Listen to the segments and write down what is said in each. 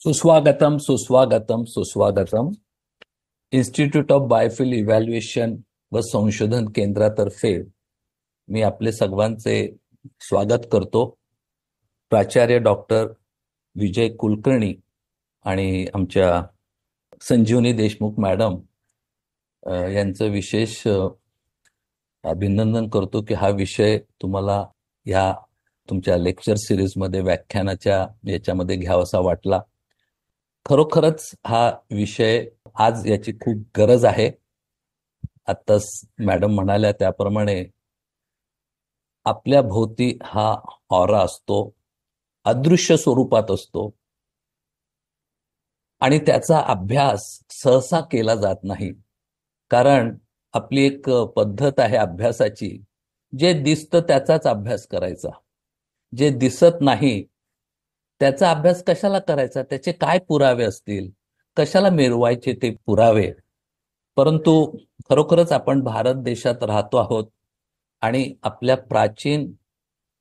सुस्वागतम सुस्वागतम सुस्वागतम. इन्स्टिट्यूट ऑफ बायोफिल इव्हॅल्युएशन व संशोधन केंद्रातर्फे मी आपले सर्वांचे स्वागत करतो. प्राचार्य डॉक्टर विजय कुलकर्णी आणि आमच्या संजीवनी देशमुख मॅडम यांचं विशेष अभिनंदन करतो की हा विषय तुम्हाला या तुमच्या लेक्चर सिरीजमध्ये व्याख्यानाच्या याच्यामध्ये घ्यावासा वाटला. खरोखरच हा विषय आज याची खूप गरज आहे. आत्ताच मॅडम म्हणाल्या त्याप्रमाणे आपल्या भोवती हा ऑरा असतो, अदृश्य स्वरूपात असतो आणि त्याचा अभ्यास सहसा केला जात नाही. कारण आपली एक पद्धत आहे अभ्यासाची, जे दिसतं त्याचाच अभ्यास करायचा, जे दिसत नाही त्याचा अभ्यास कशाला करायचा, त्याचे काय पुरावे असतील, कशाला मिळवायचे ते पुरावे. परंतु खरोखरच आपण भारत देशात राहतो आहोत आणि आपल्या प्राचीन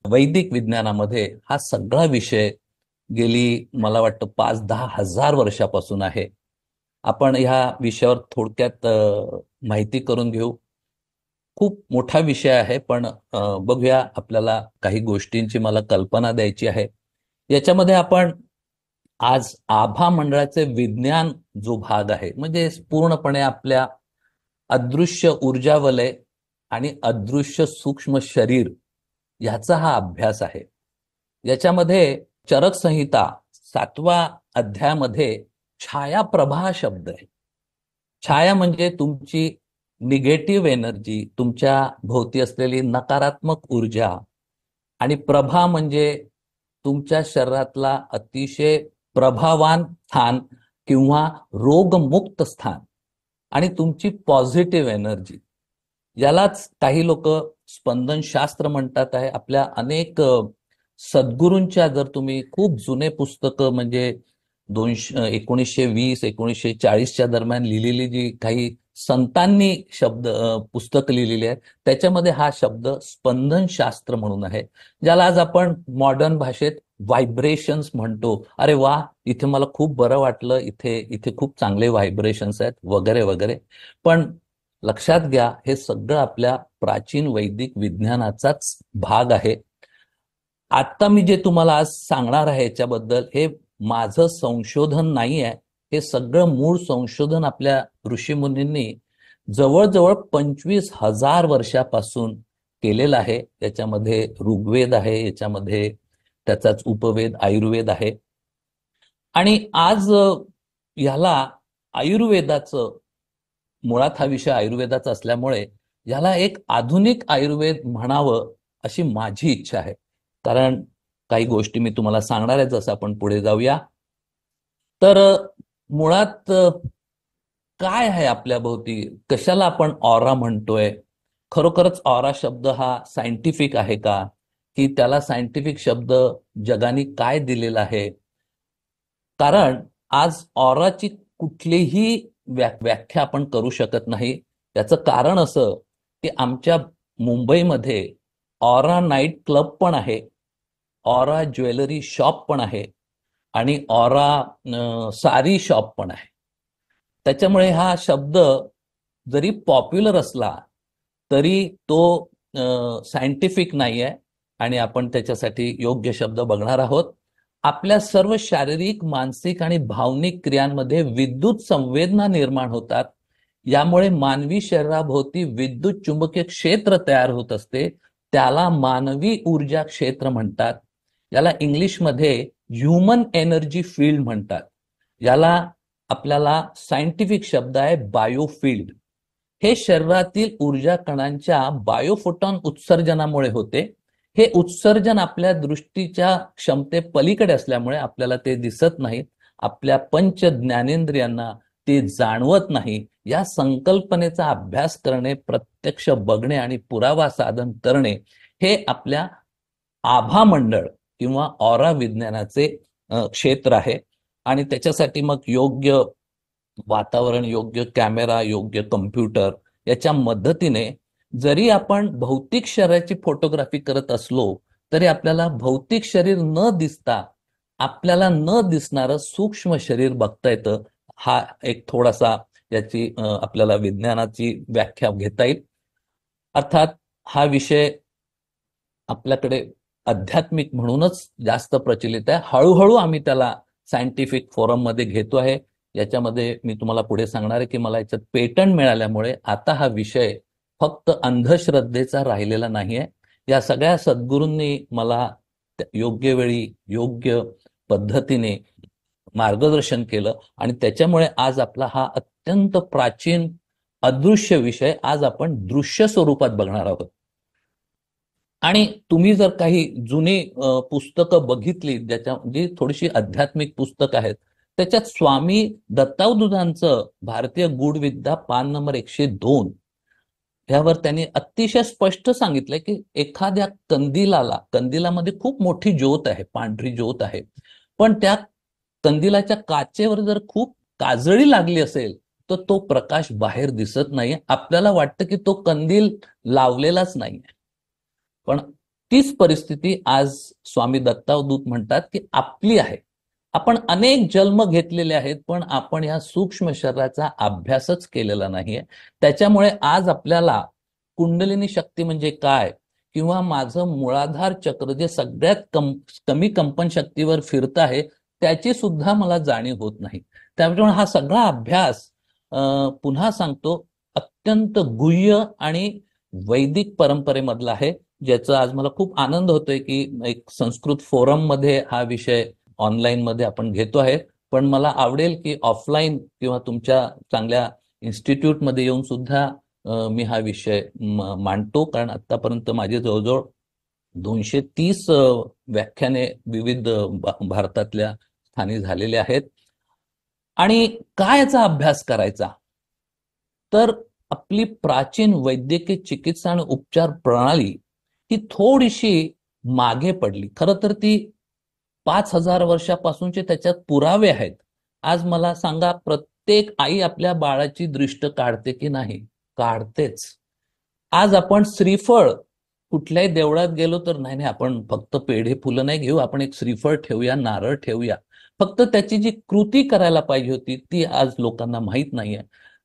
वैदिक विज्ञानामध्ये हा सगळा विषय गेली मला वाटतं 5-10 हजार वर्षापासून आहे. आपण ह्या विषयावर थोडक्यात माहिती करून घेऊ. खूप मोठा विषय आहे, पण बघूया. आपल्याला काही गोष्टींची मला कल्पना द्यायची आहे. याच्यामध्ये आपण आज आभा मंडळाचे विज्ञान जो भाग आहे, म्हणजे पूर्णपणे आपल्या अदृश्य ऊर्जा वलय आणि अदृश्य सूक्ष्म शरीर ह्याचा हा अभ्यास आहे. याच्यामध्ये चरक संहिता 7व्या अध्यायामध्ये छायाप्रभा हा शब्द आहे. छाया म्हणजे तुमची निगेटिव्ह एनर्जी, तुमच्या भोवती असलेली नकारात्मक ऊर्जा, आणि प्रभा म्हणजे तुमच्या शरीरातला अतिशय प्रभावान स्थान किंवा रोगमुक्त स्थान आणि तुमची पॉझिटिव्ह एनर्जी. यालाच काही लोक स्पंदनशास्त्र म्हणतात आहे. आपल्या अनेक सद्गुरूंच्या जर तुम्ही खूप जुने पुस्तकं म्हणजे 1920-1940च्या दरम्यान लिहिलेली जी काही संतांनी पुस्तक लिहिलेली आहे, त्याच्यामध्ये हा शब्द स्पंदनशास्त्र म्हणून आहे, ज्याला आज आपण मॉडर्न भाषेत व्हायब्रेशन्स म्हणतो. अरे वा, इथे मला खूप बरं वाटलं, इथे इथे खूप चांगले व्हायब्रेशन्स आहेत वगैरे वगैरे. पण लक्षात घ्या, हे सगळं आपल्या प्राचीन वैदिक विज्ञानाचाच भाग आहे. आता मी जे तुम्हाला आज सांगणार आहे याच्याबद्दल, हे माझं संशोधन नाही आहे. हे सगळं मूळ संशोधन आपल्या ऋषीमुनींनी जवळजवळ 25,000 वर्षापासून केलेलं आहे. याच्यामध्ये ऋग्वेद आहे, याच्यामध्ये त्याचाच उपवेद आयुर्वेद आहे. आणि आज ह्याला आयुर्वेदाचं, मुळात हा विषय आयुर्वेदाचा असल्यामुळे याला एक आधुनिक आयुर्वेद म्हणावं अशी माझी इच्छा आहे. कारण काही गोष्टी मी तुम्हाला सांगणार आहे, जसं आपण पुढे जाऊया. तर मुळात काय आहे आपल्या भोवती, कशाला आपण ऑरा म्हणतोय? खरोखरच ऑरा शब्द हा सायंटिफिक आहे का, की त्याला सायंटिफिक शब्द जगाने काय दिलेला आहे? कारण आज ऑराची कुठलीही व्याख्या आपण करू शकत नाही. त्याचं कारण असं की आमच्या मुंबईमध्ये ऑरा नाईट क्लब पण आहे, ऑरा ज्वेलरी शॉप पण आहे आणि ऑरा सारी शॉप पण आहे. त्याच्यामुळे हा शब्द जरी पॉप्युलर असला तरी तो सायंटिफिक नाही आहे आणि आपण त्याच्यासाठी योग्य शब्द बघणार आहोत. आपल्या सर्व शारीरिक, मानसिक आणि भावनिक क्रियांमध्ये विद्युत संवेदना निर्माण होतात. यामुळे मानवी शरीराभोवती विद्युत चुंबकीय क्षेत्र तयार होत असते. त्याला मानवी ऊर्जा क्षेत्र म्हणतात. याला इंग्लिशमध्ये ह्युमन एनर्जी फील्ड म्हणतात. याला आपल्याला सायंटिफिक शब्द आहे बायोफील्ड. हे शरीरातील ऊर्जा कणांच्या बायोफोटॉन उत्सर्जनामुळे होते. हे उत्सर्जन आपल्या दृष्टीच्या क्षमते पलीकडे असल्यामुळे आपल्याला ते दिसत नाही. आपल्या पंच ज्ञानेंद्रियांना ते जाणवत नाही. या संकल्पनेचा अभ्यास करणे, प्रत्यक्ष बघणे आणि पुरावा साधन करणे हे आपल्या आभा मंडळ किंवा ऑरा विज्ञानाचे क्षेत्र आहे. आणि त्याच्यासाठी मग योग्य वातावरण, योग्य कॅमेरा, योग्य कम्प्युटर याच्या मदतीने जरी आपण भौतिक शरीराची फोटोग्राफी करत असलो तरी आपल्याला भौतिक शरीर न दिसता आपल्याला न दिसणारं सूक्ष्म शरीर बघता येतं. हा एक थोडासा याची आपल्याला विज्ञानाची व्याख्या घेता येईल. अर्थात हा विषय आपल्याकडे आध्यात्मिक म्हणूनच जास्त प्रचलित आहे. हळूहळू आम्ही त्याला सायंटिफिक फोरममध्ये घेतो आहे. याच्यामध्ये मी तुम्हाला पुढे सांगणार आहे की मला याच्यात पेटंट मिळाल्यामुळे आता हा विषय फक्त अंधश्रद्धेचा राहिलेला नाहीये. या सगळ्या सद्गुरूंनी मला योग्य वेळी योग्य पद्धतीने मार्गदर्शन केलं आणि त्याच्यामुळे आज आपला हा अत्यंत प्राचीन अदृश्य विषय आज आपण दृश्य स्वरूपात बघणार आहोत. आणि तुम्ही जर काही जुनी पुस्तकं बघितली ज्याच्या जी थोडीशी आध्यात्मिक पुस्तक आहेत, त्याच्यात स्वामी दत्तावधूतांचं भारतीय गूढविद्या पान नंबर 102 ह्यावर त्यांनी अतिशय स्पष्ट सांगितलंय की एखाद्या कंदिलामध्ये खूप मोठी ज्योत आहे, पांढरी ज्योत आहे, पण त्या कंदिलाच्या काचेवर जर खूप काजळी लागली असेल तर तो प्रकाश बाहेर दिसत नाही. आपल्याला वाटतं की तो कंदील लावलेलाच नाही. पण तीच परिस्थिती आज स्वामी दत्तावधूत म्हणतात की आपली आहे. आपण अनेक जन्म घेतलेले आहेत, पण आपण या सूक्ष्म शरीराचा अभ्यासच केलेला नाहीये. त्याच्यामुळे आज आपल्याला कुंडलिनी शक्ती म्हणजे काय किंवा माझं मूळाधार चक्र जे सगळ्यात कमी कंपन शक्तीवर फिरत आहे त्याची सुद्धा मला जाणीव होत नाही. त्यामुळे हा सगळा अभ्यास पुन्हा सांगतो अत्यंत गुह्य आणि वैदिक परंपरेमधला आहे, ज्याचा आज मला खूप आनंद होतोय की एक संस्कृत फोरम मध्ये हा विषय ऑनलाईन मध्ये आपण घेतो आहे. पण मला आवडेल की ऑफलाईन किंवा तुमच्या चांगल्या इन्स्टिट्यूटमध्ये येऊन सुद्धा मी हा विषय मांडतो, कारण आतापर्यंत माझे जवळजवळ 230 व्याख्याने विविध भारतातल्या स्थानी झालेले आहेत. आणि काय याचा अभ्यास करायचा, तर आपली प्राचीन वैद्यकीय चिकित्सा आणि उपचार प्रणाली ही थोडीशी मागे पडली. खरं तर ती 5000 वर्षापासूनचे त्याच्यात पुरावे आहेत. आज मला सांगा, प्रत्येक आई आपल्या बाळाची दृष्ट काढते की नाही? काढतेच. आज आपण श्रीफळ कुठल्याही देवळात गेलो तर नाही आपण फक्त पेढे फुलं नाही घेऊ, आपण एक श्रीफळ ठेवूया, नारळ ठेवूया. फक्त त्याची जी कृती करायला पाहिजे होती ती आज लोकांना माहीत नाहीये.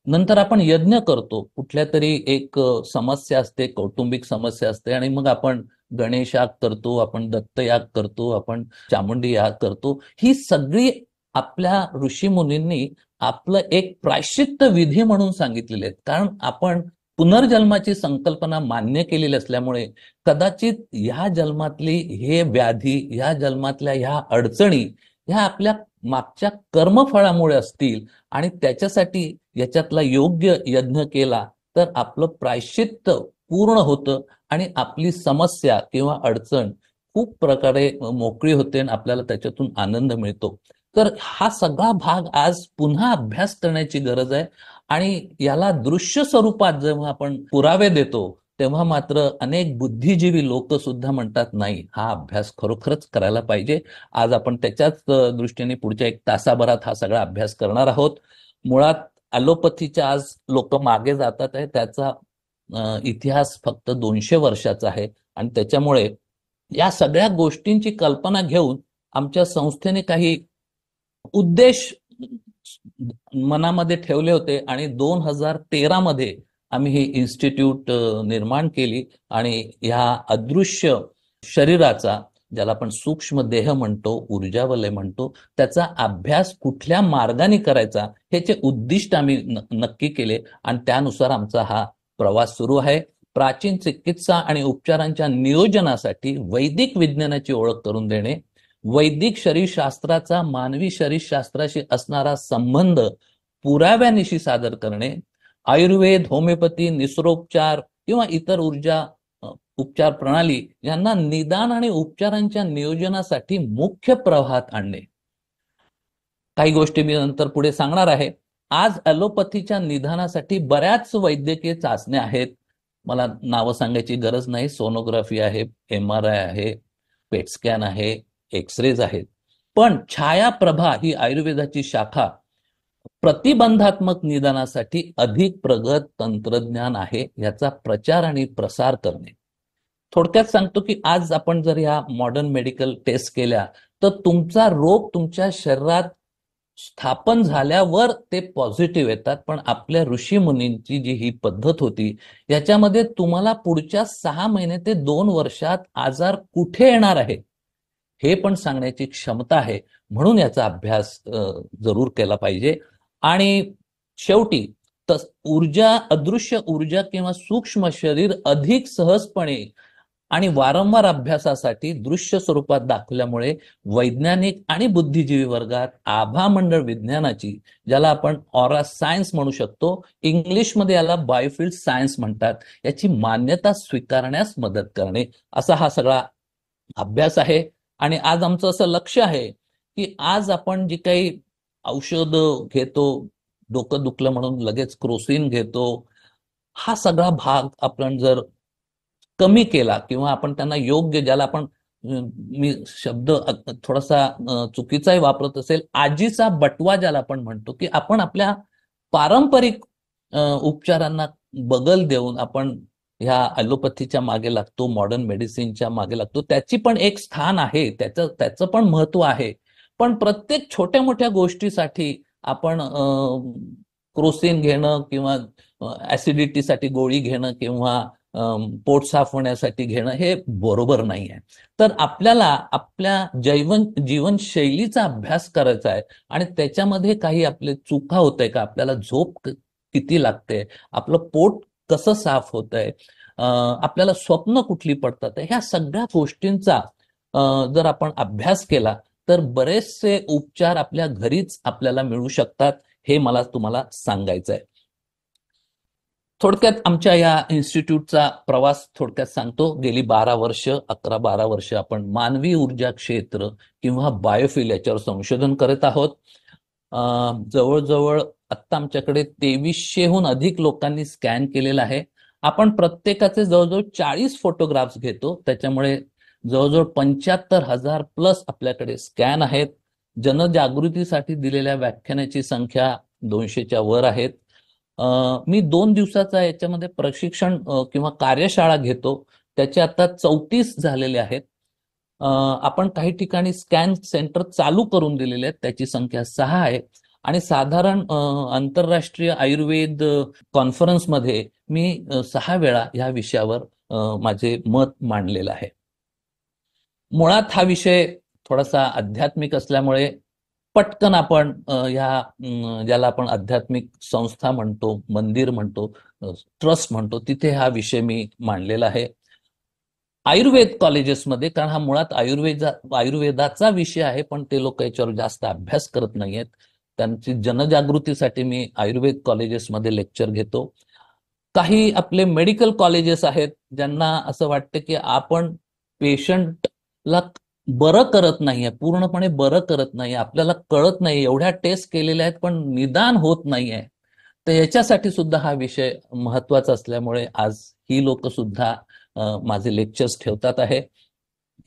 नंतर आपण यज्ञ करतो, कुठल्या तरी एक समस्या असते, कौटुंबिक समस्या असते, आणि मग आपण गणेश याग करतो, आपण दत्त याग करतो, आपण चामुंडी याग करतो. ही सगळी आपल्या ऋषीमुनींनी आपलं एक प्रायश्चित्त विधी म्हणून सांगितलेले आहेत. कारण आपण पुनर्जन्माची संकल्पना मान्य केलेली असल्यामुळे कदाचित ह्या जन्मातली हे व्याधी, ह्या जन्मातल्या ह्या अडचणी ह्या आपल्या मागच्या कर्मफळामुळे असतील आणि त्याच्यासाठी याच्यातला योग्य यज्ञ केला तर आपलं प्रायश्चित्त पूर्ण होतं आणि आपली समस्या किंवा अडचण खूप प्रकारे मोकळी होते आणि आपल्याला त्याच्यातून आनंद मिळतो. तर हा सगळा भाग आज पुन्हा अभ्यास करण्याची गरज आहे. आणि याला दृश्य स्वरूपात जेव्हा आपण पुरावे देतो तेव्हा मात्र अनेक बुद्धिजीवी लोक सुद्धा म्हणतात नाही, हा अभ्यास खरोखरच करायला पाहिजे. आज आपण त्याच्याच दृष्टीने पुढच्या 1 तासाभरात हा सगळा अभ्यास करणार आहोत. मुळात ॲलोपॅथीच्या आज लोक मागे जातात आहे, त्याचा इतिहास फक्त 200 वर्षाचा आहे. आणि त्याच्यामुळे या सगळ्या गोष्टींची कल्पना घेऊन आमच्या संस्थेने काही उद्देश मनामध्ये ठेवले होते आणि 2013 मध्ये आम्ही ही इन्स्टिट्यूट निर्माण केली. आणि ह्या अदृश्य शरीराचा, ज्याला आपण सूक्ष्म देह म्हणतो, ऊर्जावलय म्हणतो, त्याचा अभ्यास कुठल्या मार्गाने करायचा ह्याचे उद्दिष्ट आम्ही नक्की केले आणि त्यानुसार आमचा हा प्रवास सुरू आहे. प्राचीन चिकित्सा आणि उपचारांच्या नियोजनासाठी वैदिक विज्ञानाची ओळख करून देणे, वैदिक शरीरशास्त्राचा मानवी शरीरशास्त्राशी असणारा संबंध पुराव्यानिशी सादर करणे, आयुर्वेद, होमिओपॅथी, निसर्गोपचार किंवा इतर ऊर्जा उपचार प्रणाली यांना निदान आणि उपचारांच्या नियोजनासाठी मुख्य प्रवाहात आणणे. काही गोष्टी मी नंतर पुढे सांगणार आहे. आज ॲलोपॅथीच्या निदानासाठी बऱ्याच वैद्यकीय चाचण्या आहेत. मला नावं सांगायची गरज नाही. सोनोग्राफी आहे, MRI आहे, पेट स्कॅन आहे, एक्सरेज आहेत. पण छायाप्रभा ही आयुर्वेदाची शाखा प्रतिबंधात्मक निदानासाठी अधिक प्रगत तंत्रज्ञान आहे, याचा प्रचार आणि प्रसार करणे. थोडक्यात सांगतो की आज आपण जर ह्या मॉडर्न मेडिकल टेस्ट केल्या तर तुमचा रोग तुमच्या शरीरात स्थापन झाल्यावर ते पॉझिटिव्ह येतात. पण आपल्या ऋषीमुनींची जी ही पद्धत होती, याच्यामध्ये तुम्हाला पुढच्या 6 महिने ते 2 वर्षात आजार कुठे येणार आहे हे पण सांगण्याची क्षमता आहे. म्हणून याचा अभ्यास जरूर केला पाहिजे. आणि शेवटी ऊर्जा, अदृश्य ऊर्जा किंवा सूक्ष्म शरीर अधिक सहजपणे आणि वारंवार अभ्यासासाठी दृश्य स्वरूपात दाखवल्यामुळे वैज्ञानिक आणि बुद्धिजीवी वर्गात आभामंडळ विज्ञानाची, ज्याला आपण ऑरा सायन्स म्हणू शकतो, इंग्लिशमध्ये याला बायोफिल्ड सायन्स म्हणतात, याची मान्यता स्वीकारण्यास मदत करणे, असा हा सगळा अभ्यास आहे. आणि आज आमचं असं लक्ष आहे की आज आपण जी काही औषधं घेतो, डोकं दुखलं म्हणून लगेच क्रोसिन घेतो, हा सगळा भाग आपण जर कमी केला किंवा आपण त्यांना योग्य, ज्याला आपण मी शब्द थोडासा चुकीचाही वापरत असेल, आजीचा बटवा ज्याला आपण म्हणतो, की आपण आपल्या पारंपरिक उपचारांना बगल देऊन आपण ह्या ॲलोपॅथीच्या मागे लागतो, मॉडर्न मेडिसिनच्या मागे लागतो. त्याची पण एक स्थान आहे, त्याचं पण महत्व आहे. पण प्रत्येक छोट्या मोठ्या गोष्टीसाठी आपण क्रोसिन घेणं किंवा ऍसिडिटीसाठी गोळी घेणं किंवा पोट साफ होण्यासाठी घेणं हे बरोबर नाही आहे. तर आपल्याला आपल्या जीवनशैलीचा अभ्यास करायचा आहे आणि त्याच्यामध्ये काही आपले चुका होत आहे का, आपल्याला झोप किती लागते, आपलं पोट कसं साफ होत आहे, आपल्याला स्वप्न कुठली पडतात, ह्या सगळ्या गोष्टींचा जर आपण अभ्यास केला तर बरेचसे उपचार आपल्या घरीच आपल्याला मिळू शकतात. हे मला तुम्हाला सांगायचं आहे. थोडक्यात आमच्या या इन्स्टिट्यूटचा प्रवास थोडक्यात सांगतो. गेली 11-12 वर्ष आपण मानवी ऊर्जा क्षेत्र किंवा बायोफिल याच्यावर संशोधन करत आहोत. जवळजवळ आत्ता आमच्याकडे 2300हून अधिक लोकांनी स्कॅन केलेला आहे. आपण प्रत्येकाचे जवळजवळ 40 फोटोग्राफ्स घेतो, त्याच्यामुळे जवळजवळ 75,000 प्लस आपल्याकडे स्कॅन आहेत. जनजागृतीसाठी दिलेल्या व्याख्यानाची संख्या 200च्या वर आहेत. मी 2 दिवसाचा याच्यामध्ये प्रशिक्षण किंवा कार्यशाळा घेतो, त्याचे आता 34 झालेले आहेत. आपण काही ठिकाणी स्कॅन सेंटर चालू करून दिलेले आहेत, त्याची संख्या 6 आहे. आणि साधारण आंतरराष्ट्रीय आयुर्वेद कॉन्फरन्समध्ये मी 6 वेळा ह्या विषयावर माझे मत मांडलेलं आहे. मुळात हा विषय थोडासा आध्यात्मिक असल्यामुळे पटकन आपण ज्याला आपण आध्यात्मिक संस्था म्हणतो, मंदिर म्हणतो, ट्रस्ट म्हणतो, तिथे हा विषय मी मांडलेला आहे. आयुर्वेद कॉलेजेसमध्ये, कारण हा मुळात आयुर्वेदाचा विषय आहे, पण ते लोक याच्यावर जास्त अभ्यास करत नाहीयेत, त्यांची जनजागृतीसाठी मी आयुर्वेद कॉलेजेसमध्ये लेक्चर घेतो. काही आपले मेडिकल कॉलेजेस आहेत ज्यांना असं वाटतं की आपण पेशंटला बरं करत नाहीये, पूर्णपणे बरं करत नाही, आपल्याला कळत नाही, एवढ्या टेस्ट केलेल्या आहेत पण निदान होत नाहीये. तर याच्यासाठी सुद्धा हा विषय महत्वाचा असल्यामुळे आज ही लोक सुद्धा माझे लेक्चर्स ठेवतात आहे.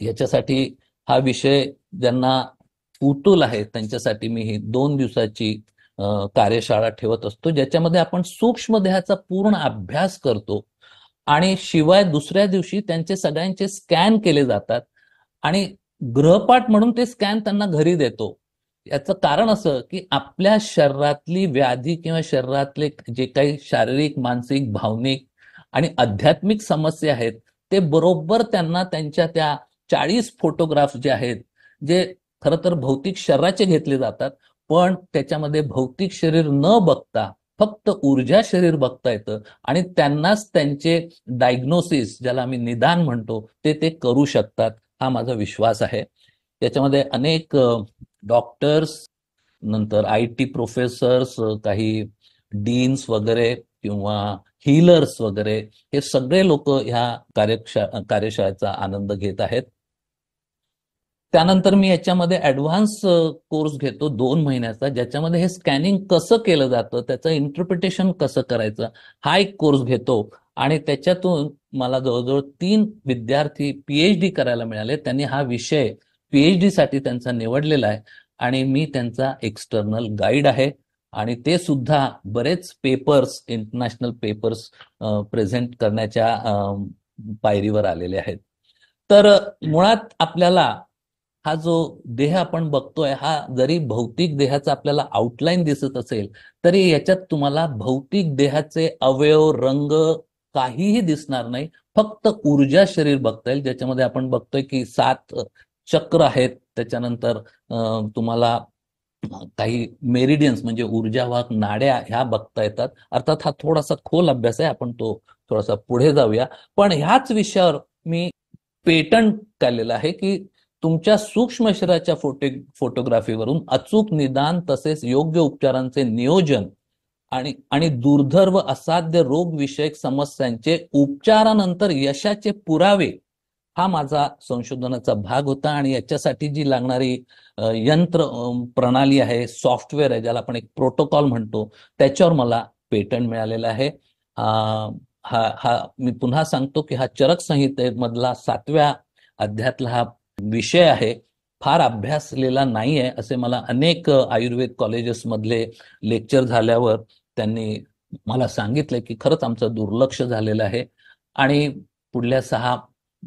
याच्यासाठी हा विषय ज्यांना कुतूहल आहे त्यांच्यासाठी मी ही 2 दिवसाची कार्यशाळा ठेवत असतो, ज्याच्यामध्ये आपण सूक्ष्म देहाचा पूर्ण अभ्यास करतो आणि शिवाय दुसऱ्या दिवशी त्यांचे सगळ्यांचे स्कॅन केले जातात आणि गृहपाठ म्हणून ते स्कॅन त्यांना घरी देतो. याचं कारण असं की आपल्या शरीरातली व्याधी किंवा शरीरातले जे काही शारीरिक, मानसिक, भावनिक आणि आध्यात्मिक समस्या आहेत ते बरोबर त्यांना त्यांच्या त्या 40 फोटोग्राफ्स जे आहेत, जे खरं तर भौतिक शरीराचे घेतले जातात, पण त्याच्यामध्ये भौतिक शरीर न बघता फक्त ऊर्जा शरीर बघता येतं आणि त्यांनाच त्यांचे डायग्नोसिस, ज्याला आम्ही निदान म्हणतो, ते करू शकतात, हा माझा विश्वास आहे. याच्यामध्ये अनेक डॉक्टर्स, नंतर IT प्रोफेसर्स, काही डीन्स वगैरे किंवा हीलर्स वगैरे, हे सगळे लोक ह्या कार्यशाळेचा आनंद घेत आहेत. त्यानंतर मी याच्यामध्ये ॲडव्हान्स कोर्स घेतो 2 महिन्याचा, ज्याच्यामध्ये हे स्कॅनिंग कसं केलं जातं, त्याचं इंटरप्रिटेशन कसं करायचं, हा एक कोर्स घेतो. आणि त्याच्यातून मला जवळजवळ 3 विद्यार्थी PhD करायला मिळाले. त्यांनी हा विषय PhD साठी त्यांचा निवडलेला आहे आणि मी त्यांचा एक्सटर्नल गाईड आहे. आणि ते सुद्धा बरेच पेपर्स, इंटरनॅशनल पेपर्स प्रेझेंट करण्याच्या पायरीवर आलेले आहेत. तर मुळात आपल्याला हा जो देह आपण बघतोय, हा जरी भौतिक देहाचा आपल्याला आउटलाईन दिसत असेल, तरी याच्यात तुम्हाला भौतिक देहाचे अवयव, रंग काहीही दिसणार नाही. फक्त ऊर्जा शरीर बघता येईल, ज्याच्यामध्ये आपण बघतोय की 7 चक्र आहेत. त्याच्यानंतर तुम्हाला काही मेरिडियन्स म्हणजे ऊर्जावाहक नाड्या ह्या बघता येतात. अर्थात हा थोडासा खोल अभ्यास आहे, आपण तो थोडासा पुढे जाऊया. पण ह्याच विषयावर मी पेटंट काढलेलं आहे की तुमच्या सूक्ष्म शरीराच्या फोटोग्राफीवरून अचूक निदान तसेच योग्य उपचारांचे नियोजन आणि आणि दुर्धर व असाध्य रोग विषयक समस्यांचे उपचारानंतर यशाचे पुरावे हा माझा संशोधनाचा भाग होता. आणि याच्यासाठी जी लागणारी यंत्र प्रणाली आहे, सॉफ्टवेअर आहे, ज्याला आपण एक प्रोटोकॉल म्हणतो, त्याच्यावर मला पेटंट मिळालेलं आहे. हा हा मी पुन्हा सांगतो की हा चरक संहितेमधला 7व्या अध्यायातला हा विषय आहे. फार अभ्यासलेला नाही आहे असे मला अनेक आयुर्वेद कॉलेजेस मधले लेक्चर झाल्यावर त्यांनी मला सांगितलं की खरंच आमचं दुर्लक्ष झालेलं आहे आणि पुढल्या 6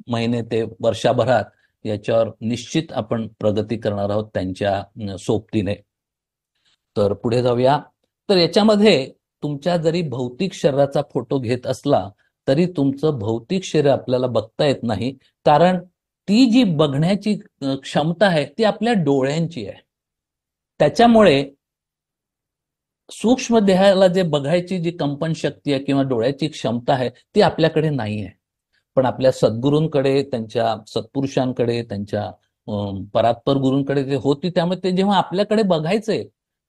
महिने ते वर्षभरात याच्यावर निश्चित आपण प्रगती करणार आहोत त्यांच्या सोबतीने. तर पुढे जाऊया. तर याच्यामध्ये तुमच्या जरी भौतिक शरीराचा फोटो घेत असला तरी तुमचं भौतिक शरीर आपल्याला बघता येत नाही, कारण ती जी बघण्याची क्षमता आहे ती आपल्या डोळ्यांची आहे. त्याच्यामुळे सूक्ष्म देहाला जे बघायची जी कंपन शक्ती आहे किंवा डोळ्याची क्षमता आहे ती आपल्याकडे नाही आहे. पण आपल्या सद्गुरूंकडे, त्यांच्या सत्पुरुषांकडे, त्यांच्या परात्पर गुरूंकडे जे होती, त्यामुळे ते जेव्हा आपल्याकडे बघायचे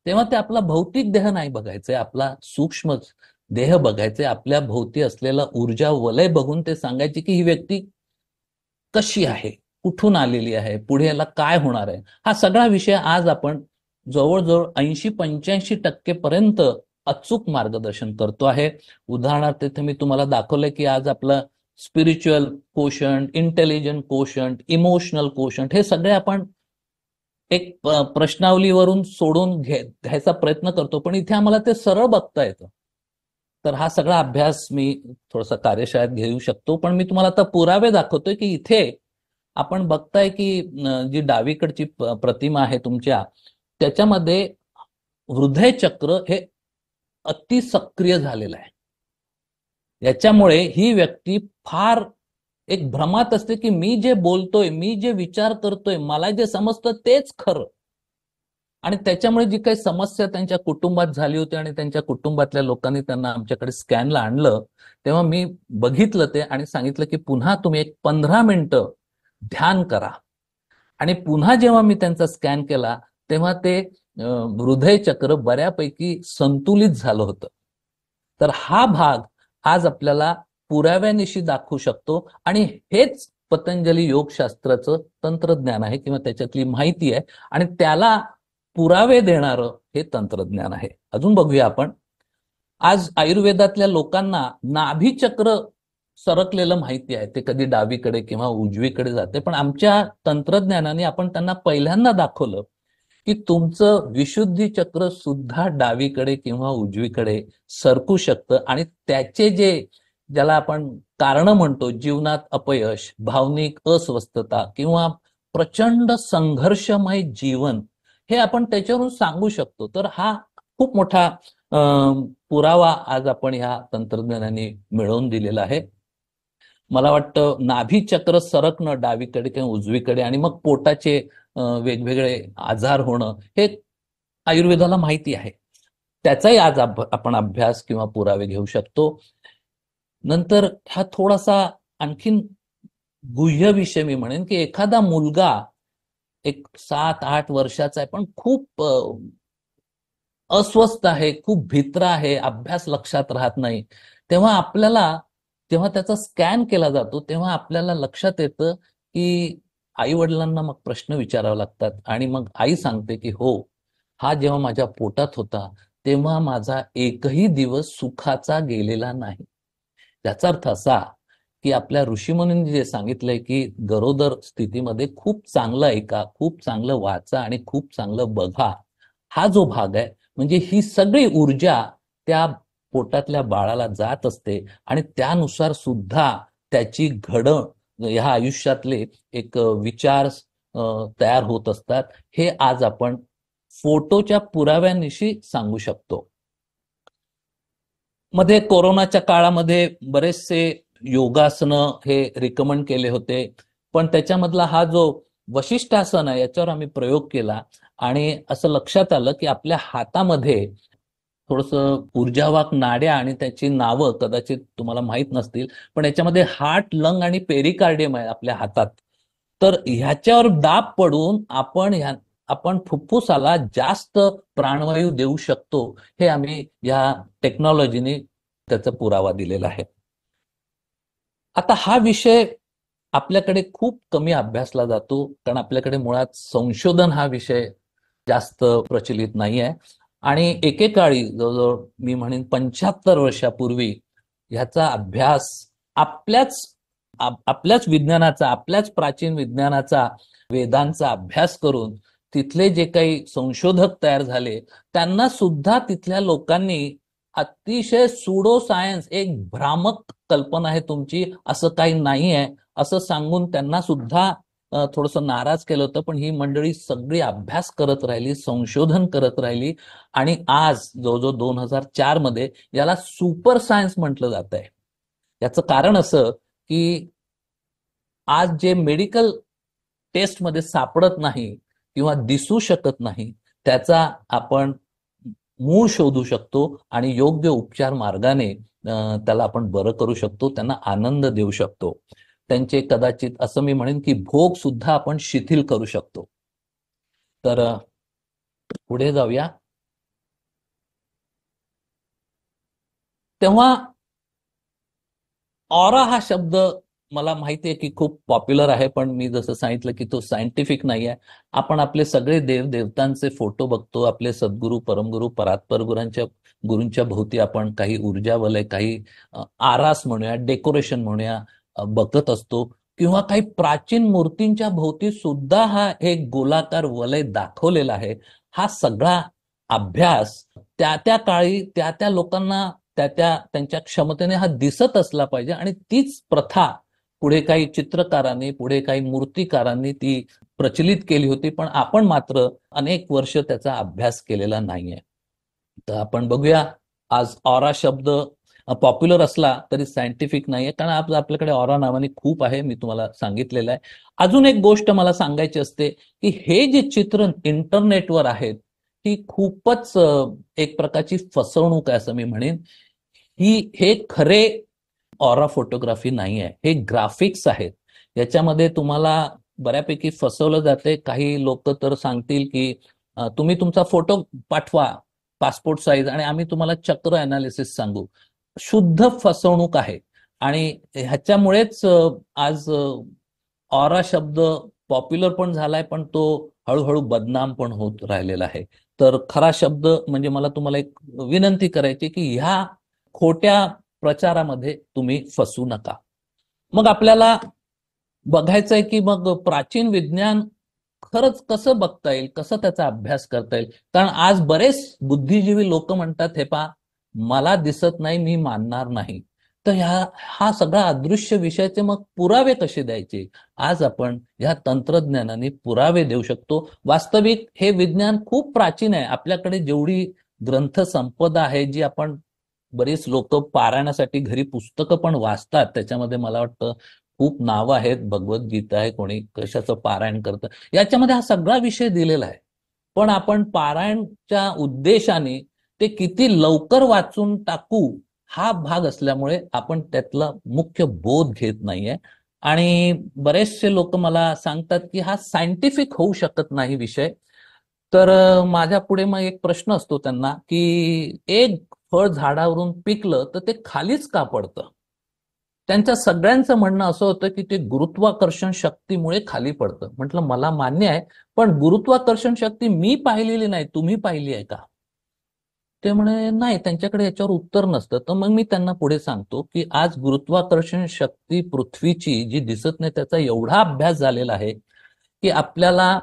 तेव्हा ते आपला भौतिक देह नाही बघायचे, आपला सूक्ष्म देह बघायचे. आपल्या भोवती असलेला ऊर्जा वलय बघून ते सांगायचे की ही व्यक्ती कशी आहे, कुठून आलेली आहे, पुढे याला काय होणार आहे. हा सगळा विषय आज आपण जवळजवळ 80-85% पर्यंत अचूक मार्गदर्शन करतो आहे. उदाहरणार्थ इथे मी तुम्हाला दाखवलंय की आज आपलं spiritual quotient, intelligent quotient, emotional quotient हे सगळे आपण एक प्रश्नावलीवरून सोडून घ्यायचा प्रयत्न करतो, पण इथे आम्हाला ते सरळ बघता येतं. तर हा सगळा अभ्यास मी थोडासा कार्यशाळेत घेऊ शकतो. पण मी तुम्हाला आता पुरावे दाखवतोय की इथे आपण बघताय की जी डावीकडची प्रतिमा आहे तुमच्या, त्याच्यामध्ये हृदय चक्र हे अति सक्रिय झालेलं आहे. याच्यामुळे ही व्यक्ती फार एक भ्रमात असते की मी जे बोलतोय, मी जे विचार करतोय, मला जे समजतं तेच खरं. आणि त्याच्यामुळे जी काही समस्या त्यांच्या कुटुंबात झाली होती आणि त्यांच्या कुटुंबातल्या लोकांनी त्यांना आमच्याकडे स्कॅनला आणलं, तेव्हा मी बघितलं ते आणि सांगितलं की पुन्हा तुम्ही एक 15 मिनिटं ध्यान करा. आणि पुन्हा जेव्हा मी त्यांचा स्कॅन केला तेव्हा ते हृदय चक्र बऱ्यापैकी संतुलित झालं होतं. तर हा भाग आज आपल्याला पुराव्यानिशी दाखवू शकतो आणि हेच पतंजली योगशास्त्राचं तंत्रज्ञान आहे किंवा त्याच्यातली माहिती आहे आणि त्याला पुरावे देणारं हे तंत्रज्ञान आहे. अजून बघूया आपण. आज आयुर्वेदातल्या लोकांना नाभीचक्र सरकलेलं माहिती आहे, ते कधी डावीकडे किंवा उजवीकडे जाते, पण आमच्या तंत्रज्ञानाने आपण त्यांना पहिल्यांदा दाखवलं की तुमचं विशुद्धी चक्र सुद्धा डावीकडे किंवा उजवीकडे सरकू शकतं आणि त्याचे जे ज्याला आपण कारण म्हणतो, जीवनात अपयश, भावनिक अस्वस्थता किंवा प्रचंड संघर्षमय जीवन, हे आपण त्याच्यावरून सांगू शकतो. तर हा खूप मोठा पुरावा आज आपण ह्या तंत्रज्ञानाने मिळवून दिलेला आहे. मला वाटतं नाभी चक्र सरकणं डावीकडे किंवा उजवीकडे आणि मग पोटाचे वेगवेगळे आजार होणं हे आयुर्वेदाला माहिती आहे. त्याचाही आज आपण अभ्यास किंवा पुरावे घेऊ शकतो. नंतर हा थोडासा आणखीन गुह्य विषय मी म्हणेन की एखादा मुलगा एक 7-8 वर्षाचा आहे पण खूप अस्वस्थ आहे, खूप भित्र आहे, अभ्यास लक्षात राहत नाही, तेव्हा आपल्याला जेव्हा त्याचा स्कॅन केला जातो तेव्हा आपल्याला लक्षात येतं की आई वडिलांना मग प्रश्न विचारावे लागतात आणि मग आई सांगते की हो, हा जेव्हा माझ्या पोटात होता तेव्हा माझा एकही दिवस सुखाचा गेलेला नाही. याचा अर्थ असा की आपल्या ऋषीमुनींनी जे सांगितलंय की गरोदर स्थितीमध्ये खूप चांगलं ऐका, खूप चांगलं वाचा आणि खूप चांगलं बघा, हा जो भाग आहे म्हणजे ही सगळी ऊर्जा त्या पोटातल्या बाळाला जात असते आणि त्यानुसार सुद्धा त्याची घडण ह्या आयुष्यातले एक विचार, तयार होत असतात, हे आज आपण फोटोच्या पुराव्यानिशी सांगू शकतो. मध्ये कोरोनाच्या काळामध्ये बरेचसे योगासनं हे रिकमेंड केले होते, पण त्याच्यामधला हा जो वशिष्ठासन आहे याच्यावर आम्ही प्रयोग केला आणि असं लक्षात आलं की आपल्या हातामध्ये थोडंसं ऊर्जावाहक नाड्या आणि त्याची नावं कदाचित तुम्हाला माहित नसतील, पण याच्यामध्ये हार्ट, लंग आणि पेरिकार्डियम आहे आपल्या हातात. तर ह्याच्यावर दाब पडून आपण फुफ्फुसाला जास्त प्राणवायू देऊ शकतो, हे आम्ही या टेक्नॉलॉजीने त्याचा पुरावा दिलेला आहे. आता हा विषय आपल्याकडे खूप कमी अभ्यासला जातो, कारण आपल्याकडे मुळात संशोधन हा विषय जास्त प्रचलित नाही आहे. आणि एकेकाळी जवळजवळ मी म्हणेन 75 वर्षापूर्वी ह्याचा अभ्यास आपल्याच आपल्याच विज्ञानाचा, आपल्याच प्राचीन विज्ञानाचा, वेदांचा अभ्यास करून तिथले जे काही संशोधक तयार झाले, त्यांना सुद्धा तिथल्या लोकांनी अतिशय सुडो सायन्स, एक भ्रामक कल्पना आहे तुमची, असं काही नाही आहे असं सांगून त्यांना सुद्धा थोडंसं नाराज केलं होतं. पण ही मंडळी सगळी अभ्यास करत राहिली, संशोधन करत राहिली आणि आज जवळजवळ 2004 मध्ये याला सुपर सायन्स म्हटलं जात आहे. याचं कारण असं की आज जे मेडिकल टेस्टमध्ये सापडत नाही किंवा दिसू शकत नाही, त्याचा आपण मूळ शोधू शकतो आणि योग्य उपचार मार्गाने त्याला आपण बरं करू शकतो, त्यांना आनंद देऊ शकतो. त्यांचे कदाचित असं मी म्हणेन की भोग सुद्धा आपण शिथिल करू शकतो. तर पुढे जाऊया. तेव्हा ऑरा हा शब्द मला माहिती आहे की खूप पॉप्युलर आहे, पण मी जसं सांगितलं की तो सायंटिफिक नाही आहे. आपण आपले सगळे देवतांचे फोटो बघतो, आपले सद्गुरू, परमगुरू, परात्पर गुरूंच्या भोवती आपण काही ऊर्जा वलय, काही आरास म्हणूया, डेकोरेशन म्हणूया, बघत असतो, किंवा काही प्राचीन मूर्तींच्या भोवती सुद्धा हा एक गोलाकार वलय दाखवलेला आहे. हा सगळा अभ्यास त्या त्या काळी त्या त्या लोकांना त्यांच्या क्षमतेने हा दिसत असला पाहिजे आणि तीच प्रथा पुढे काही चित्रकारांनी, पुढे काही मूर्तिकारांनी ती प्रचलित केली होती, पण आपण मात्र अनेक वर्ष त्याचा अभ्यास केलेला नाहीये. तर आपण बघूया, आज ऑरा शब्द पॉप्युलर असला तरी सायंटिफिक नाहीये, कारण आपल्याकडे ऑरा नावाने खूप आहे, मी तुम्हाला सांगितलेलं आहे. अजून एक गोष्ट मला सांगायची असते की हे जे चित्र इंटरनेटवर आहेत, ही खूपच एक प्रकारची फसवणूक आहे असं मी म्हणेन. हे खरे ऑरा फोटोग्राफी नाही आहे, हे ग्राफिक्स आहेत. याच्यामध्ये तुम्हाला बऱ्यापैकी फसवलं जाते. काही लोक तर सांगतील की तुम्ही तुमचा फोटो पाठवा पासपोर्ट साईज आणि आम्ही तुम्हाला चक्र अनालिसिस सांगू. शुद्ध फसवणूक आहे आणि ह्याच्यामुळेच आज ऑरा शब्द पॉप्युलर पण झालाय, पण तो हळूहळू बदनाम पण होत राहिलेला आहे. तर खरा शब्द म्हणजे मला तुम्हाला एक विनंती करायची की ह्या खोट्या प्रचारामध्ये तुम्ही फसू नका. मग आपल्याला बघायचंय की मग प्राचीन विज्ञान खरंच कसं बघता येईल, कसं त्याचा अभ्यास करता येईल. कारण आज बरेच बुद्धिजीवी लोक म्हणतात, हे पहा मला दिसत नाही, मी मानणार नाही. तर हा सगळा अदृश्य विषयाचे मग पुरावे कसे द्यायचे. आज आपण ह्या तंत्रज्ञानाने पुरावे देऊ शकतो. वास्तविक हे विज्ञान खूप प्राचीन आहे. आपल्याकडे जेवढी ग्रंथ संपदा आहे, जी आपण बरीच लोक पारायणासाठी घरी पुस्तकं पण वाचतात, त्याच्यामध्ये मला वाटतं खूप नावं आहेत. भगवद्गीता आहे, कोणी कशाचं पारायण करतं, याच्यामध्ये हा सगळा विषय दिलेला आहे. पण आपण पारायणच्या उद्देशाने ते किती लवकर वाचून टाकू हा भाग असल्यामुळे आपण त्यातला मुख्य बोध घेत नाहीये. आणि बरेचसे लोक मला सांगतात की हा सायंटिफिक होऊ शकत नाही विषय. तर माझ्या पुढे मग एक प्रश्न असतो त्यांना की एक फळ झाडावरून पिकलं तर ते खालीच का पडतं. त्यांच्या सगळ्यांचं म्हणणं असं होतं की ते गुरुत्वाकर्षण शक्तीमुळे खाली पडतं. म्हटलं मला मान्य आहे, पण गुरुत्वाकर्षण शक्ती मी पाहिलेली नाही, तुम्ही पाहिली आहे का. ते म्हणे नाही, त्यांच्याकडे याच्यावर उत्तर नसतं. तर मग मी त्यांना पुढे सांगतो की आज गुरुत्वाकर्षण शक्ती पृथ्वीची जी दिसत नाही त्याचा एवढा अभ्यास झालेला आहे की आपल्याला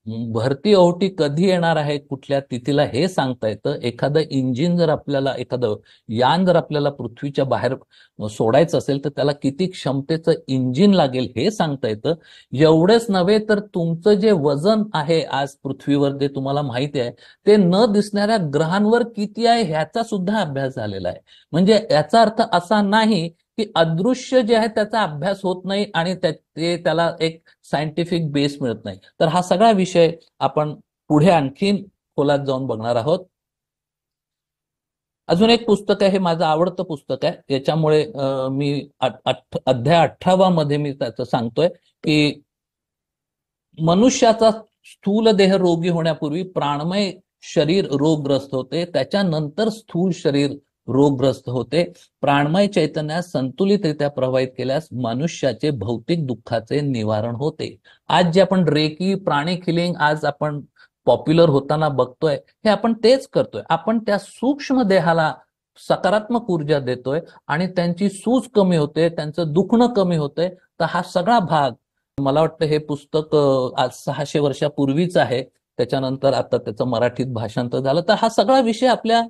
भरती ओहोटी कधी येणार आहे, कुठल्या तिथीला हे सांगता येतं. एखादं इंजिन जर आपल्याला, एखादं यान जर आपल्याला पृथ्वीच्या बाहेर सोडायचं असेल तर त्याला किती क्षमतेचं इंजिन लागेल हे सांगता येतं. एवढेच नव्हे तर तुमचं जे वजन आहे आज पृथ्वीवर, जे तुम्हाला माहिती आहे, ते न दिसणाऱ्या ग्रहांवर किती आहे ह्याचा सुद्धा अभ्यास झालेला आहे. म्हणजे याचा अर्थ असा नाही की अदृश्य जे आहे त्याचा अभ्यास होत नाही आणि त्याला एक सायंटिफिक बेस मिळत नाही. तर हा सगळा विषय आपण पुढे आणखीन खोलात जाऊन बघणार आहोत. अजून एक पुस्तक आहे, हे माझं आवडतं पुस्तक आहे. याच्यामुळे मी अध्याय 18 मध्ये मी त्याचं सांगतोय की मनुष्याचा स्थूल देह रोगी होण्यापूर्वी प्राणमय शरीर रोगग्रस्त होते, त्याच्यानंतर स्थूल शरीर रोगग्रस्त होते. प्राणमय चैतन्यास संतुलितरित्या प्रवाहित केल्यास मनुष्याचे भौतिक दुःखाचे निवारण होते. आज जे आपण रेकी, प्राणिक हिलिंग आज आपण पॉप्युलर होताना बघतोय, हे आपण तेच करतोय. आपण त्या सूक्ष्म देहाला सकारात्मक ऊर्जा देतोय आणि त्यांची सूज कमी होते, त्यांचं दुखणं कमी होतंय. तर हा सगळा भाग, मला वाटतं हे पुस्तक आज 600 वर्षापूर्वीच आहे, त्याच्यानंतर आता त्याचं मराठीत भाषांतर झालं. तर हा सगळा विषय आपल्या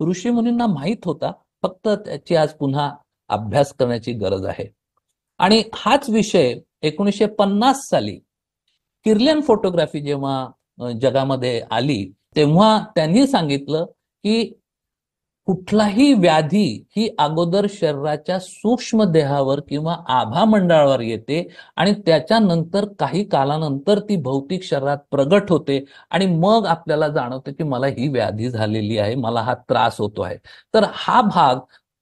ऋषीमुनींना माहीत होता, फक्त त्याची आज पुन्हा अभ्यास करण्याची गरज आहे. आणि हाच विषय 1950 साली किर्लियन फोटोग्राफी जेव्हा जगामध्ये आली, तेव्हा त्यांनी सांगितलं की कुठलाही व्याधी ही अगोदर शरीराच्या सूक्ष्म देहावर किंवा आभामंडळावर येते आणि त्याच्यानंतर काही कालानंतर ती भौतिक शरीरात प्रगट होते आणि मग आपल्याला जाणवतं की मला ही व्याधी झालेली आहे, मला हा त्रास होतो आहे. तर हा भाग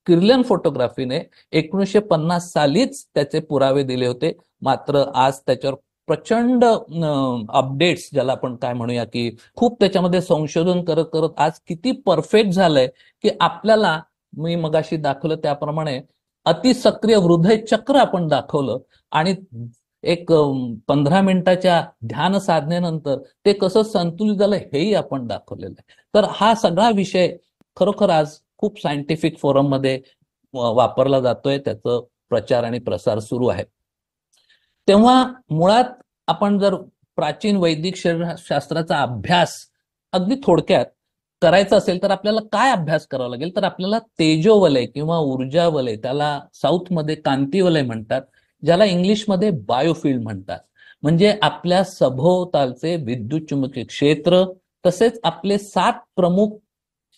किर्लियन फोटोग्राफीने 1950 सालीच त्याचे पुरावे दिले होते. मात्र आज त्याच्यावर प्रचंड अपडेट्स, ज्याला आपण काय म्हणूया, की खूप त्याच्यामध्ये संशोधन करत करत आज किती परफेक्ट झालंय की आपल्याला, मी मगाशी दाखवलं त्याप्रमाणे, अतिसक्रिय हृदय चक्र आपण दाखवलं आणि एक 15 मिनिटाच्या ध्यान साधनेनंतर ते कसं संतुलित झालं हेही आपण दाखवलेलं आहे. तर हा सगळा विषय खरोखर आज खूप सायंटिफिक फोरम मध्ये वापरला जातोय, त्याचं प्रचार आणि प्रसार सुरू आहे. तेव्हा मुळात आपण जर प्राचीन वैदिक शरीरशास्त्राचा अभ्यास अगदी थोडक्यात करायचा असेल तर आपल्याला काय अभ्यास करावा लागेल, तर आपल्याला तेजोवलय किंवा ऊर्जा वलय, त्याला साऊथमध्ये कांतिवलय म्हणतात, ज्याला इंग्लिशमध्ये बायोफिल्ड म्हणतात. म्हणजे आपल्या सभोवतालचे विद्युत चुंबकीय क्षेत्र, तसेच आपले 7 प्रमुख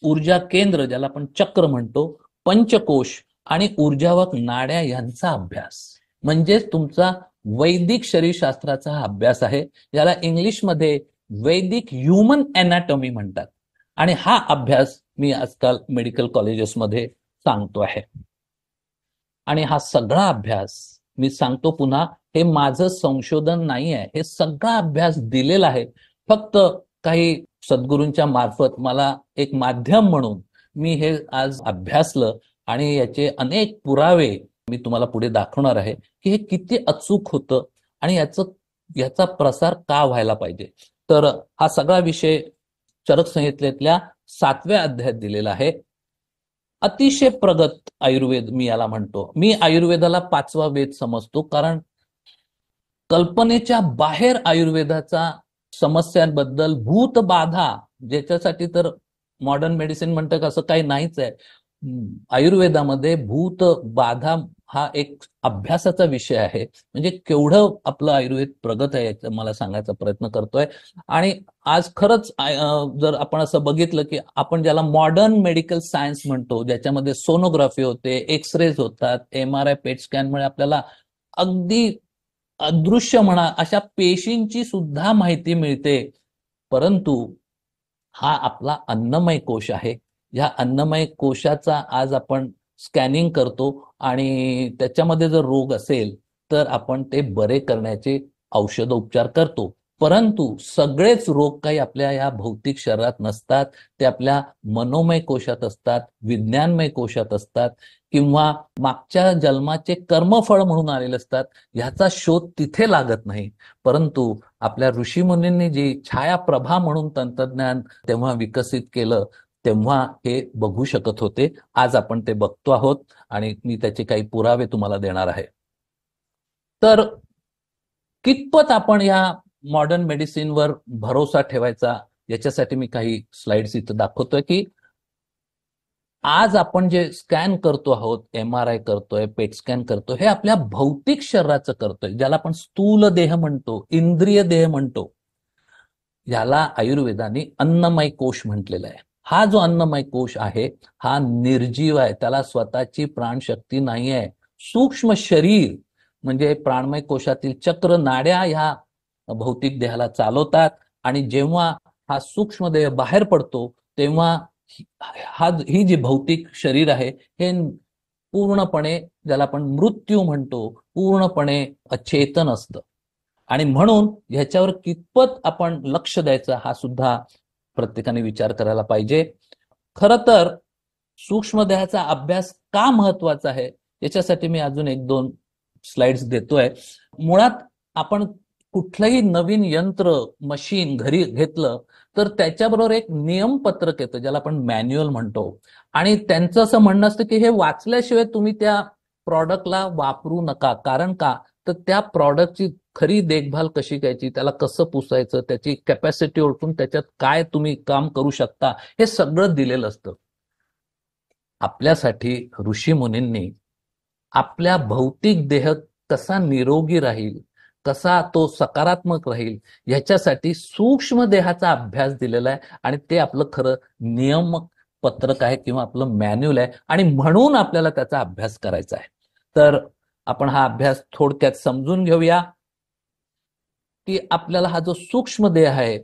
ऊर्जा केंद्र, ज्याला आपण चक्र म्हणतो, पंचकोश आणि ऊर्जावक नाड्या यांचा अभ्यास म्हणजेच तुमचा वैदिक शरीरशास्त्राचा हा अभ्यास आहे, ज्याला इंग्लिशमध्ये वैदिक ह्युमन अॅनाटॉमी म्हणतात. आणि हा अभ्यास मी आजकाल मेडिकल कॉलेजेसमध्ये सांगतो आहे. आणि हा सगळा अभ्यास, मी सांगतो पुन्हा, हे माझं संशोधन नाही आहे, हे सगळा अभ्यास दिलेला आहे. फक्त काही सद्गुरूंच्या मार्फत मला एक माध्यम म्हणून मी हे आज अभ्यासलं आणि याचे अनेक पुरावे मी तुम्हाला पुढे दाखवणार आहे की हे किती अचूक होतं आणि याचा प्रसार का व्हायला पाहिजे. तर हा सगळा विषय चरक संहितेतल्या 7व्या अध्यायात दिलेला आहे. अतिशय प्रगत आयुर्वेद मी याला म्हणतो. मी आयुर्वेदाला 5वा वेद समजतो, कारण कल्पनेच्या बाहेर आयुर्वेदाचा समस्यांबद्दल भूतबाधा, ज्याच्यासाठी तर मॉडर्न मेडिसिन म्हणतं का असं काही नाहीच आहे. आयुर्वेदामध्ये भूतबाधा हा एक अभ्यासाचा विषय आहे. म्हणजे केवढं आपलं आयुर्वेद प्रगत आहे याचा मला सांगायचा प्रयत्न करतोय. आणि आज खरंच जर आपण असं बघितलं की आपण ज्याला मॉडर्न मेडिकल सायन्स म्हणतो, ज्याच्यामध्ये सोनोग्राफी होते, एक्सरेज होतात, MRI, पेट स्कॅनमुळे आपल्याला अगदी अदृश्य म्हणा अशा पेशींची सुद्धा माहिती मिळते. परंतु हा आपला अन्नमय कोश आहे. या अन्नमय कोशाचा आज आपण स्कॅनिंग करतो आणि त्याच्यामध्ये जर रोग असेल तर आपण ते बरे करण्याचे औषधोपचार करतो. परंतु सगळेच रोग काही आपल्या या भौतिक शरीरात नसतात, ते आपल्या मनोमय कोशात असतात, विज्ञानमय कोशात असतात किंवा मागच्या जन्माचे कर्मफळ म्हणून आलेले असतात. ह्याचा शोध तिथे लागत नाही. परंतु आपल्या ऋषीमुनींनी जी छायाप्रभा म्हणून तंत्रज्ञान तेव्हा विकसित केलं, तेव्हा हे बघू शकत होते. आज आपण ते बघतो आहोत आणि मी त्याचे काही पुरावे तुम्हाला देणार आहे. तर कितपत आपण या मॉडर्न मेडिसिनवर भरोसा ठेवायचा, याच्यासाठी मी काही स्लाइड्स इथं दाखवतोय की आज आपण जे स्कॅन करतो आहोत, MRI करतोय, पेट स्कॅन करतोय, हे आपल्या भौतिक शरीराचं करतोय, ज्याला आपण स्थूल देह म्हणतो, इंद्रिय देह म्हणतो. याला आयुर्वेदाने अन्नमय कोश म्हटलेला आहे. हा जो अन्नमय कोश आहे हा निर्जीव आहे, त्याला स्वतःची प्राणशक्ती नाही आहे. सूक्ष्म शरीर म्हणजे प्राणमय कोशातील चक्र नाड्या ह्या भौतिक देहाला चालवतात, आणि जेव्हा हा सूक्ष्म देह बाहेर पडतो तेव्हा ही जी भौतिक शरीर आहे हे पूर्णपणे, ज्याला आपण मृत्यू म्हणतो, पूर्णपणे अचेतन असतं. आणि म्हणून ह्याच्यावर कितपत आपण लक्ष द्यायचं हा सुद्धा प्रत्येकाने विचार करायला पाहिजे. खरं तर सूक्ष्मदेहाचा अभ्यास का महत्वाचा आहे याच्यासाठी मी अजून एक दोन स्लाइड्स देतोय. मुळात आपण कुठलंही नवीन यंत्र, मशीन घरी घेतलं तर त्याच्याबरोबर एक नियमपत्रक येतं, ज्याला आपण मॅन्युअल म्हणतो, आणि त्यांचं असं म्हणणं असतं की हे वाचल्याशिवाय तुम्ही त्या प्रॉडक्टला वापरू नका. कारण का, तर त्या प्रॉडक्टची खरी देखभाल कशी करायची, त्याला कसं पुसायचं, त्याची कॅपॅसिटी ओळखून त्याच्यात काय तुम्ही काम करू शकता हे सगळं दिलेलं असतं. आपल्यासाठी ऋषी मुनींनी आपल्या भौतिक देह कसा निरोगी राहील, कसा तो सकारात्मक राहील, याच्यासाठी सूक्ष्म देहाचा अभ्यास दिलेला आहे, आणि ते आपलं खरं नियम पत्रक आहे किंवा आपलं मॅन्युअल आहे, आणि म्हणून आपल्याला त्याचा अभ्यास करायचा आहे. तर आपण हा अभ्यास थोडक्यात समजून घेऊया की आपल्याला हा जो सूक्ष्म देह आहे,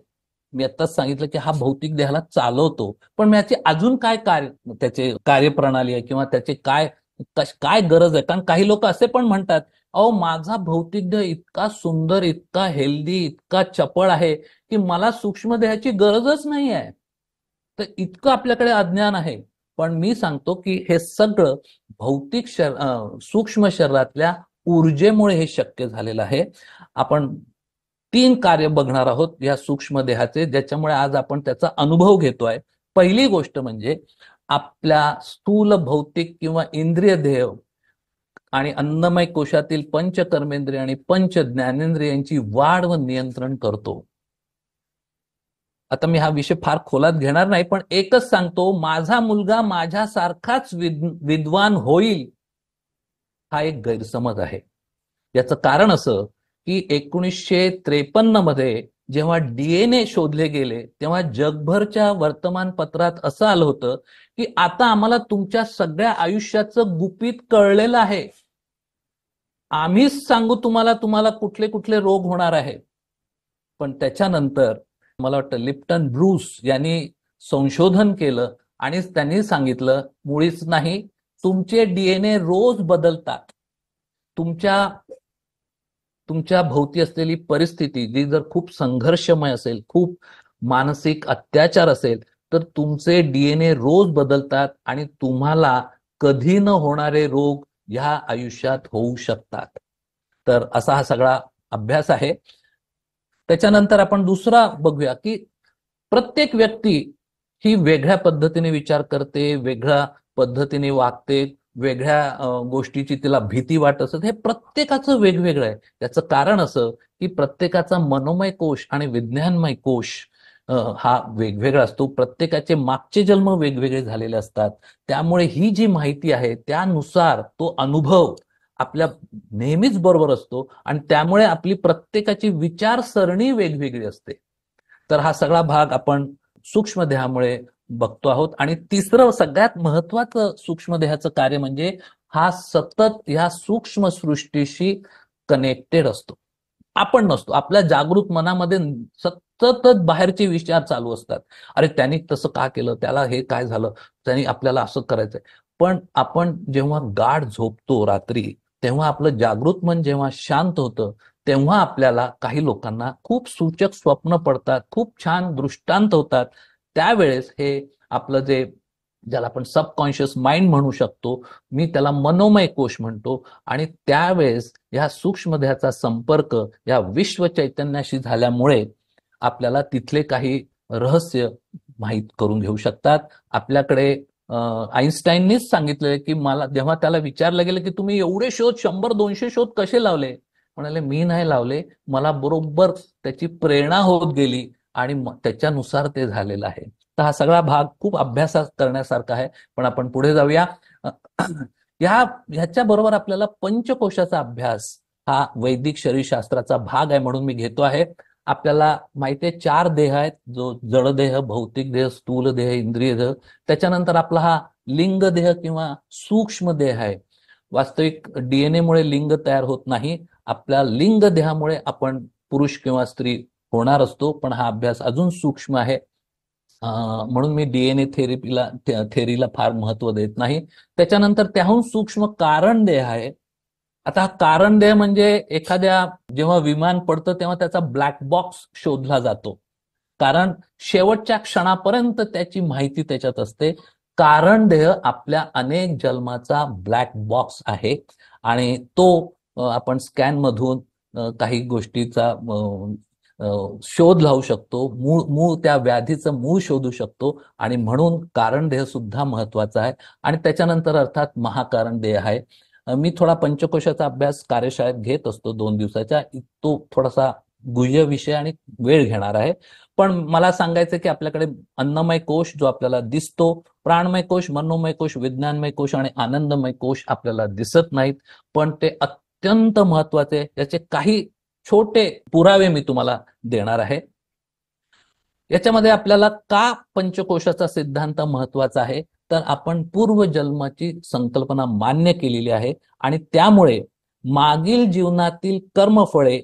मी आत्ताच सांगितलं की हा भौतिक देहाला चालवतो, पण याची अजून काय त्याचे कार्यप्रणाली आहे किंवा त्याचे काय गरज आहे. कारण काही लोक असे पण म्हणतात, अहो माझा भौतिक देह इतका सुंदर, इतका हेल्दी, इतका चपळ आहे की मला सूक्ष्म देहाची गरजच नाही आहे. तर इतकं आपल्याकडे अज्ञान आहे. पण मी सांगतो की हे सगळं भौतिक सूक्ष्म शरीरातल्या ऊर्जेमुळे हे शक्य झालेलं आहे. आपण 3 कार्य बघणार आहोत या सूक्ष्म देहाचे, ज्याच्यामुळे आज आपण त्याचा अनुभव घेतोय. पहिली गोष्ट म्हणजे आपल्या स्थूल भौतिक किंवा इंद्रिय देह आणि अन्नमय कोशातील पंच कर्मेंद्रिय आणि पंच ज्ञानेंद्रियांची वाढ व नियंत्रण करतो. आता मी हा विषय फार खोलात घेणार नाही, पण एकच सांगतो, माझा मुलगा माझ्यासारखाच विद्वान होईल हा एक गैरसमज आहे. याचं कारण असं की 1953 मध्ये जेव्हा DNA शोधले गेले तेव्हा जगभरच्या वर्तमानपत्रात असं आलं होतं की आता आम्हाला तुमच्या सगळ्या आयुष्याचं गुपित कळलेलं आहे, आम्हीच सांगू तुम्हाला तुम्हाला कुठले कुठले रोग होणार आहे. पण त्याच्यानंतर मला वाटतं लिप्टन ब्रूस यांनी संशोधन केलं आणि त्यांनी सांगितलं, मुळीच नाही, तुमचे DNA रोज बदलतात. तुमच्या भोवती असलेली परिस्थिती जी जर खूप संघर्षमय असेल, खूप मानसिक अत्याचार असेल, तर तुमचे DNA रोज बदलतात आणि तुम्हाला कधी न होणारे रोग ह्या आयुष्यात होऊ शकतात. तर असा हा सगळा अभ्यास आहे. त्याच्यानंतर आपण दुसरा बघूया की प्रत्येक व्यक्ती ही वेगळ्या पद्धतीने विचार करते, वेगळ्या पद्धतीने वागते, वेगळ्या गोष्टीची तिला भीती वाटत असत. हे प्रत्येकाचं वेगवेगळं आहे. त्याचं कारण असं की प्रत्येकाचा मनोमय कोश आणि विज्ञानमय कोश हा वेगवेगळा असतो. प्रत्येकाचे मागचे जन्म वेगवेगळे झालेले असतात. त्यामुळे ही जी माहिती आहे त्यानुसार तो अनुभव आपल्या नेहमीच बरोबर असतो, आणि त्यामुळे आपली प्रत्येकाची विचारसरणी वेगवेगळी असते. तर हा सगळा भाग आपण सूक्ष्म देहामुळे बघतो आहोत. आणि तिसरं सगळ्यात महत्वाचं सूक्ष्म देहाचं कार्य म्हणजे हा सतत ह्या सूक्ष्म सृष्टीशी कनेक्टेड असतो. आपण नसतो. आपल्या जागृत मनामध्ये सतत बाहेरचे विचार चालू असतात. अरे त्यांनी तसं का केलं, त्याला हे काय झालं, त्यांनी आपल्याला असं करायचंय. पण आपण जेव्हा गाढ झोपतो रात्री, तेव्हा आपलं जागृत मन जेव्हा शांत होतं, तेव्हा आपल्याला काही लोकांना खूप सूचक स्वप्न पडतात, खूप छान दृष्टांत होतात. त्यावेळेस हे आपलं ज्याला आपण सबकॉन्शियस माइंड म्हणू शकतो, मी त्याला मनोमय कोश म्हणतो, आणि त्यावेळेस या सूक्ष्म देहाचा संपर्क या विश्व चैतन्याशी झाल्यामुळे आपल्याला तिथले काही रहस्य माहीत करून घेऊ शकतात. आपल्याकडे आईन्स्टाईननीच सांगितलेलं की मला जेव्हा त्याला विचारलं गेलं की तुम्ही एवढे शोध 100-200 शोध कसे लावले, म्हणाले मी नाही लावले, मला बरोबर त्याची प्रेरणा होत गेली आणि त्याच्यानुसार ते झालेलं आहे. तर हा सगळा भाग खूप अभ्यास करण्यासारखा आहे. पण आपण पुढे जाऊया. ह्याच्या बरोबर आपल्याला पंचकोशाचा अभ्यास हा वैदिक शरीरशास्त्राचा भाग आहे म्हणून मी घेतो आहे. आपल्याला माहिती आहे 4 देह आहेत, जो जड देह, भौतिक देह, स्थूल देह, इंद्रिय देह. त्याच्यानंतर आपला हा लिंग देह किंवा सूक्ष्म देह आहे. वास्तविक डीएनए मुळे लिंग तयार होत नाही. आपल्या लिंग देहामुळे आपण पुरुष किंवा स्त्री होणार असतो, पण हा अभ्यास अजून सूक्ष्म आहे. म्हणून मी डीएनए थेरीला फार महत्व देत नाही. त्याच्यानंतर त्याहून सूक्ष्म कारण देह आहे. आता हा कारण देह म्हणजे एखाद्या जेव्हा विमान पडतं तेव्हा त्याचा ब्लॅक बॉक्स शोधला जातो, कारण शेवटच्या क्षणापर्यंत त्याची माहिती त्याच्यात असते. कारण देह आपल्या अनेक जन्माचा ब्लॅक बॉक्स आहे आणि तो आपण स्कॅन मधून काही गोष्टीचा शोध लावू शकतो, मूळ त्या व्याधीचं मूळ शोधू शकतो आणि म्हणून कारण देह सुद्धा महत्वाचा आहे. आणि त्याच्यानंतर अर्थात महाकारण देह आहे. मी थोडा पंचकोशाचा अभ्यास कार्यशाळेत घेत असतो 2 दिवसाच्या. तो थोडासा गुह्य विषय आणि वेळ घेणार आहे. पण मला सांगायचं की आपल्याकडे अन्नमय कोश जो आपल्याला दिसतो, प्राणमय कोश, मनोमय कोश, विज्ञानमय कोश आणि आनंदमय कोश आपल्याला दिसत नाहीत, पण ते अत्यंत महत्वाचे. याचे काही छोटे पुरावे मी तुम्हाला देणार आहे. याच्यामध्ये आपल्याला का पंचकोशाचा सिद्धांत महत्वाचा आहे, तर आपण पूर्वजन्माची संकल्पना मान्य केलेली आहे आणि त्यामुळे मागील जीवनातील कर्मफळे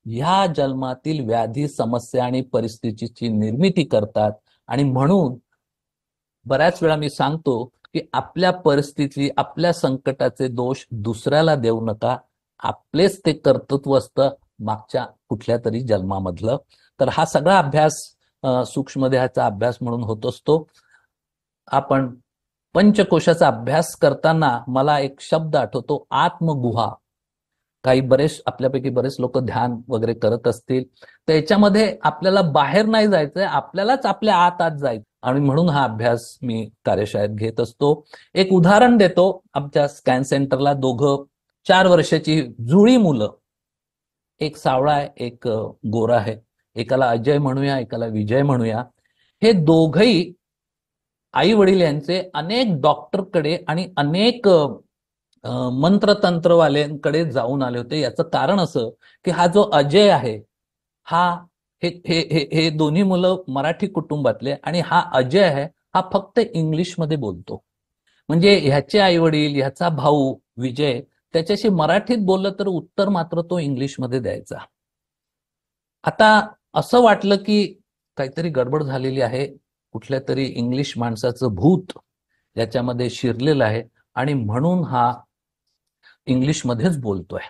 ह्या जन्मातील व्याधी, समस्या आणि परिस्थितीची निर्मिती करतात. आणि म्हणून बऱ्याच वेळा मी सांगतो की आपल्या परिस्थिती, आपल्या संकटाचे दोष दुसऱ्याला देऊ नका. आपलेच ते कर्तृत्व असतं मागच्या कुठल्या तरी जन्मामधलं. तर हा सगळा अभ्यास सूक्ष्मदेहाचा अभ्यास म्हणून होत असतो. आपण पंचकोशाचा अभ्यास करताना मला एक शब्द आठवतो, आत्मगुहा. आपल्यापैकी बरेच लोक ध्यान वगैरे करत असतील, तर याच्यामध्ये आपल्याला बाहेर नाही जायचंय, आपल्यालाच आपल्या आत जायचं. आणि म्हणून हा अभ्यास मी कार्यशाळेत घेत असतो. एक उदाहरण देतो. आमच्या स्कॅन सेंटरला 4 वर्षाची जुळी मुलं, एक सावळा आहे, एक गोरा आहे. एकाला अजय म्हणूया, एकाला विजय म्हणूया. हे दोघही आई वडील यांचे अनेक डॉक्टरकडे आणि अनेक मंत्रतंत्रवाल्यांकडे जाऊन आले होते. याचं कारण असं की हा जो अजय आहे, हे दोन्ही मुलं मराठी कुटुंबातले, आणि हा अजय आहे, हा फक्त इंग्लिशमध्ये बोलतो. म्हणजे ह्याचे आई वडील, ह्याचा भाऊ विजय त्याच्याशी मराठीत बोललं तर उत्तर मात्र तो इंग्लिशमध्ये द्यायचा. आता असं वाटलं की काहीतरी गडबड झालेली आहे, कुठल्या तरी इंग्लिश माणसाचं भूत याच्यामध्ये शिरलेलं आहे आणि म्हणून हा इंग्लिशमध्येच बोलतोय.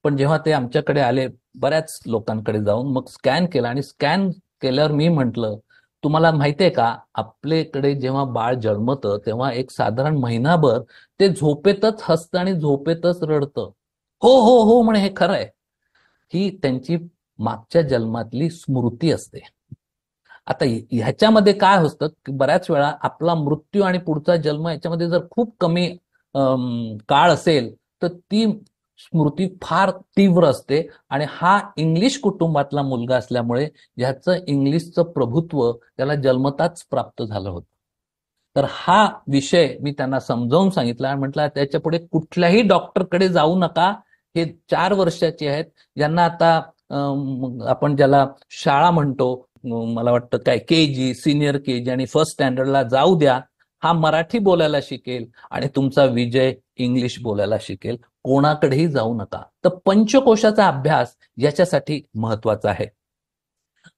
पण जेव्हा ते आमच्याकडे आले, बऱ्याच लोकांकडे जाऊन मग स्कॅन केला, आणि स्कॅन केल्यावर मी म्हटलं, तुम्हाला माहितीये का, आपल्याकडे जेव्हा बाळ जन्मतं तेव्हा एक साधारण महिनाभर ते झोपेतच हसतं आणि झोपेतच रडतं. हो हो हो म्हणे, हे खरं आहे. ही त्यांची मागच्या जन्मातली स्मृती असते. आता ह्याच्यामध्ये काय होतं की बऱ्याच वेळा आपला मृत्यू आणि पुढचा जन्म याच्यामध्ये जर खूप कमी काळ असेल तर ती स्मृती फार तीव्र असते. आणि हा इंग्लिश कुटुंबातला मुलगा असल्यामुळे ह्याचं इंग्लिशचं प्रभुत्व त्याला जन्मताच प्राप्त झालं होतं. तर हा विषय मी त्यांना समजावून सांगितला आणि म्हटलं त्याच्या पुढे कुठल्याही डॉक्टरकडे जाऊ नका. हे 4 वर्षाचे आहेत, यांना आता आपण ज्याला शाळा म्हणतो, मला वाटतं काय केजी, सिनियर केजी आणि फर्स्ट स्टँडर्डला जाऊ द्या. हा मराठी बोलायला शिकेल आणि तुमचा विजय इंग्लिश बोलायला शिकेल. कोणाकडेही जाऊ नका. तर पंचकोशाचा अभ्यास याच्यासाठी महत्वाचा आहे.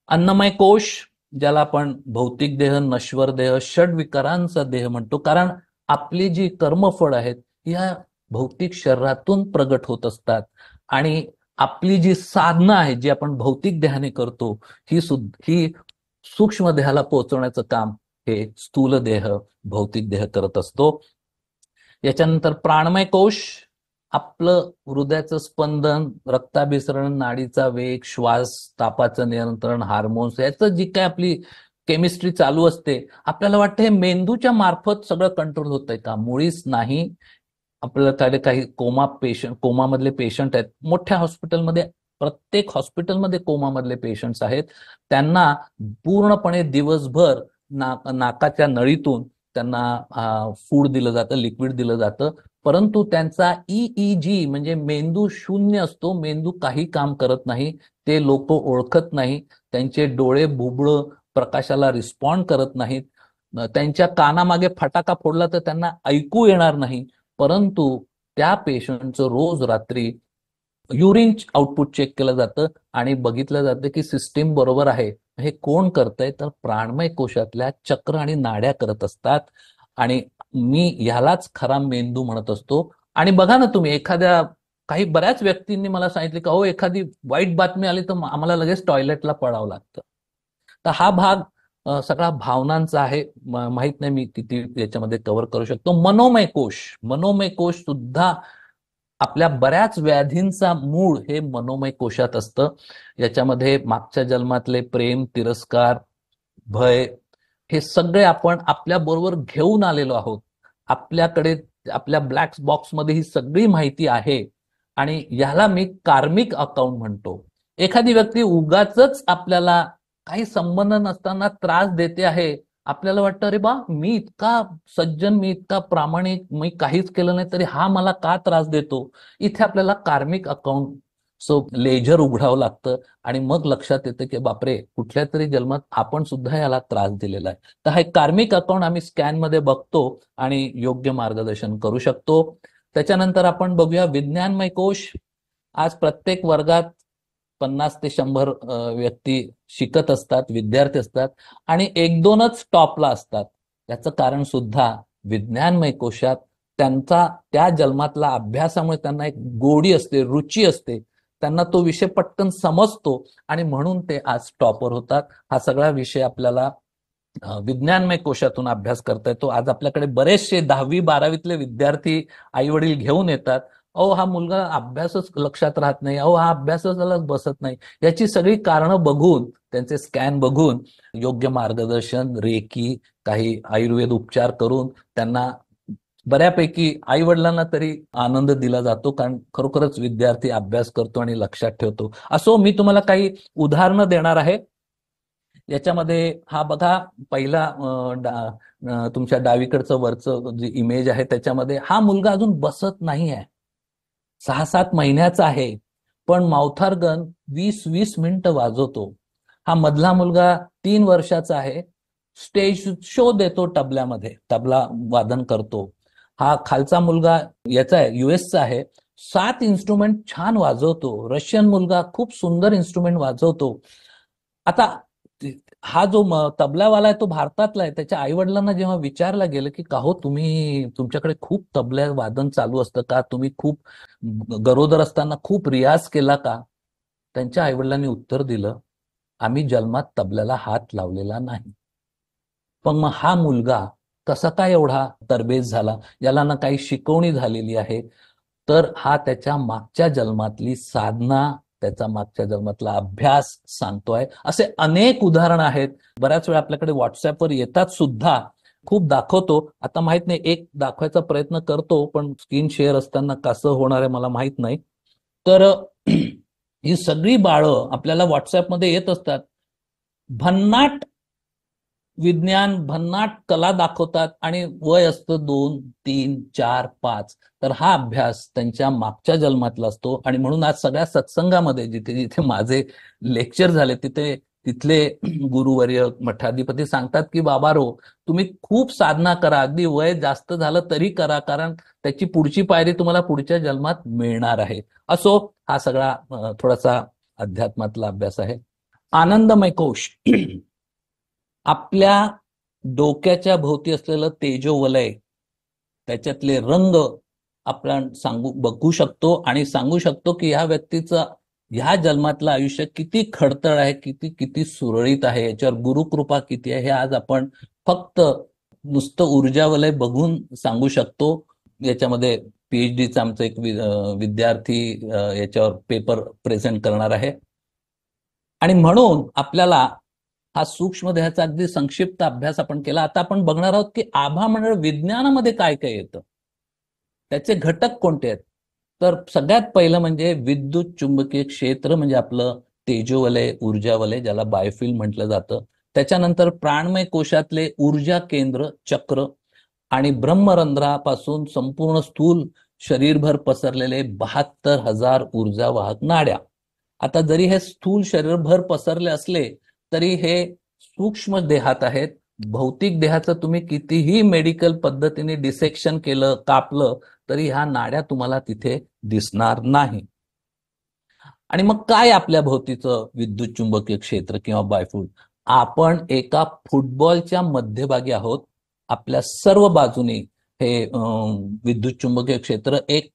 अन्नमय कोश, ज्याला आपण भौतिक देह, नश्वर देह, षड्विकारांचा देह म्हणतो, कारण आपली जी कर्मफळ आहेत या भौतिक शरीरातून प्रगट होत असतात. आणि आपली जी साधना आहे, जी आपण भौतिक देहाने करतो, ही सूक्ष्म देहाला पोहोचवण्याचं काम हे स्थूल देह, भौतिक देह करत असतो. याच्यानंतर प्राणमय कोश, आपलं हृदयाचं स्पंदन, रक्ताभिसरण, नाडीचा वेग, श्वास, तापाचं नियंत्रण, हार्मोन्स, याचं जी काय आपली केमिस्ट्री चालू असते. आपल्याला वाटतं हे मेंदूच्या मार्फत सगळं कंट्रोल होतंय का? मुळीच नाही. आपल्याकडे काही कोमामधले पेशंट आहेत. मोठ्या हॉस्पिटलमध्ये, प्रत्येक हॉस्पिटलमध्ये कोमामधले पेशंट्स आहेत. त्यांना पूर्णपणे दिवसभर नाकाच्या नळीतून त्यांना फूड दिलं जातं, लिक्विड दिलं जातं. परंतु त्यांचा ईईजी म्हणजे मेंदू शून्य असतो, मेंदू काही काम करत नाही, ते लोक ओळखत नाही, त्यांचे डोळे बुबुळ प्रकाशाला रिस्पॉन्ड करत नाहीत, त्यांच्या कानामागे फटाका फोडला तर त्यांना ऐकू येणार नाही. परंतु त्या पेशंटचं रोज रात्री युरिन आउटपुट चेक केलं जातं आणि बघितलं जातं की सिस्टीम बरोबर आहे. हे कोण करतंय? तर प्राणमय कोशातल्या चक्र आणि नाड्या करत असतात. आणि मी ह्यालाच खरा मेंदू म्हणत असतो. आणि बघा ना तुम्ही, काही बऱ्याच व्यक्तींनी मला सांगितले की अहो, एखादी वाईट बातमी आली तर आम्हाला लगेच टॉयलेटला पळावं लागतं. तर हा भाग सगळा भावनांचा आहे. माहित नाही मी किती याच्यामध्ये कव्हर करू शकतो. मनोमय कोश सुद्धा आपल्या बऱ्याच व्याधींचा मूळ हे मनोमय कोशात असतं. याच्यामध्ये मागच्या जन्मातले प्रेम, तिरस्कार, भय हे सगळे आपण आपल्या बरोबर घेऊन आलेलो आहोत. आपल्याकडे आपल्या ब्लॅक बॉक्समध्ये ही सगळी माहिती आहे आणि याला मी कार्मिक अकाउंट म्हणतो. एखादी व्यक्ती उगाचच आपल्याला काही संबंध नसताना त्रास देते आहे. आपल्याला वाटतं अरे बा, मी इतका सज्जन, मी इतका प्रामाणिक, मी काहीच केलं नाही तरी हा मला का त्रास देतो? इथे आपल्याला कार्मिक अकाउंट लेजर उघडावं लागतं आणि मग लक्षात येतं की बापरे, कुठल्या तरी जन्मात आपण सुद्धा याला त्रास दिलेला आहे. तर हा कार्मिक अकाउंट आम्ही स्कॅनमध्ये बघतो आणि योग्य मार्गदर्शन करू शकतो. त्याच्यानंतर आपण बघूया विज्ञानमय कोश. आज प्रत्येक वर्गात 50 ते 100 व्यक्ती शिकत असतात, विद्यार्थी असतात आणि 1-2च टॉपला असतात. याचं कारण सुद्धा विज्ञानमय कोशात त्यांचा त्या जन्मातला अभ्यासामुळे त्यांना एक गोडी असते, रुची असते, त्यांना तो विषय पटकन समजतो आणि म्हणून ते आज टॉपर होतात. हा सगळा विषय आपल्याला विज्ञानमय कोशातून अभ्यास करता येतो. आज आपल्याकडे बरेचसे 10वी-12वीतले विद्यार्थी आई वडील घेऊन येतात. अहो, हा मुलगा अभ्यासच लक्षात राहत नाही, अहो हा अभ्यासाला बसत नाही. याची सगळी कारणं बघून, त्यांचे स्कॅन बघून योग्य मार्गदर्शन, रेकी, काही आयुर्वेद उपचार करून त्यांना बऱ्यापैकी आई वडिलांना तरी आनंद दिला जातो. कारण खरोखरच विद्यार्थी अभ्यास करतो आणि लक्षात ठेवतो. असो, मी तुम्हाला काही उदाहरणं देणार आहे. याच्यामध्ये हा बघा, पहिला तुमच्या डावीकडचं वरचं जे इमेज आहे त्याच्यामध्ये हा मुलगा अजून बसत नाही आहे, 6-7 महिन्याचा आहे, पण माउथॉर्गन 20-20 मिनिटं वाजवतो. हा मधला मुलगा 3 वर्षाचा आहे, स्टेज शो देतो, तबल्यामध्ये तबला वादन करतो. हा खालचा मुलगा याचा आहे, युएसचा आहे, 7 इन्स्ट्रुमेंट छान वाजवतो. रशियन मुलगा खूप सुंदर इन्स्ट्रुमेंट वाजवतो. आता हा जो तबलावाला आहे तो भारतातला आहे. त्याच्या आई वडिलांना जेव्हा विचारलं गेलं की का हो, तुमच्याकडे खूप तबला वादन चालू असतं का, तुम्ही खूप गरोदर असताना खूप रियाज केला का? त्यांच्या आई वडिलांनी उत्तर दिलं, आम्ही जन्मात तबल्याला हात लावलेला नाही. पण मग हा मुलगा कसा काय एवढा तरबेज झाला? याला ना काही शिकवणी झालेली आहे, तर हा त्याच्या मागच्या जन्मातली साधना, त्याचा मागच्या जन्मातला अभ्यास सांगतोय. असे अनेक उदाहरणं आहेत. बऱ्याच वेळा आपल्याकडे व्हॉट्सअपवर येतात सुद्धा, खूप दाखवतो. आता माहित नाही, एक दाखवायचा प्रयत्न करतो, पण स्क्रीन शेअर असताना कसं होणार आहे मला माहित नाही. तर ही सगळी बाळं आपल्याला व्हॉट्सअपमध्ये येत असतात. भन्नाट विज्ञान, भन्नाट कला दाखवतात आणि वय असतं 2, 3, 4, 5. तर हा अभ्यास त्यांच्या मागच्या जन्मातला असतो. आणि म्हणून आज सगळ्या सत्संगामध्ये जिथे जिथे माझे लेक्चर झाले तिथले गुरुवर्य, मठाधिपती सांगतात की बाबारो, तुम्ही खूप साधना करा, अगदी वय जास्त झालं तरी करा, कारण त्याची पुढची पायरी तुम्हाला पुढच्या जन्मात मिळणार आहे. असो, हा सगळा थोडासा अध्यात्मातला अभ्यास आहे. आनंदमय कोश. आपल्या डोक्याच्या भोवती असलेलं तेजोवलय, त्याच्यातले रंग आपण बघू शकतो आणि सांगू शकतो की ह्या व्यक्तीचं ह्या जन्मातलं आयुष्य किती खडतळ आहे, किती किती सुरळीत आहे, याच्यावर गुरुकृपा किती आहे, हे आज आपण फक्त नुसतं ऊर्जावलय बघून सांगू शकतो. याच्यामध्ये पीएचडीचा आमचा एक विद्यार्थी याच्यावर पेपर प्रेझेंट करणार आहे. आणि म्हणून आपल्याला हा सूक्ष्म देहाचा अगदी संक्षिप्त अभ्यास आपण केला. आता आपण बघणार आहोत की आभामंडळ विज्ञानामध्ये काय काय येतं. त्याचे घटक कोणते आहेत? तर सगळ्यात पहिलं म्हणजे विद्युत चुंबकीय क्षेत्र, म्हणजे आपलं तेजोवलय, ऊर्जावलय, ज्याला बायोफिल्ड म्हटलं जातं. त्याच्यानंतर प्राणमय कोशातले ऊर्जा केंद्र चक्र आणि ब्रह्मरंध्रापासून संपूर्ण स्थूल शरीरभर पसरलेले 72,000 ऊर्जावाहक नाड्या. आता जरी हे स्थूल शरीरभर पसरले असले तरी हे सूक्ष्म देहात आहेत. भौतिक देहाचं तुम्ही कितीही मेडिकल पद्धतीने डिसेक्शन केलं, कापलं, तरी ह्या नाड्या तुम्हाला तिथे दिसणार नाही. आणि मग काय आपल्या भोवतीचं विद्युत चुंबकीय क्षेत्र किंवा बायफूड? आपण एका फुटबॉलच्या मध्यभागी आहोत. आपल्या सर्व बाजूने हे विद्युत चुंबकीय क्षेत्र एक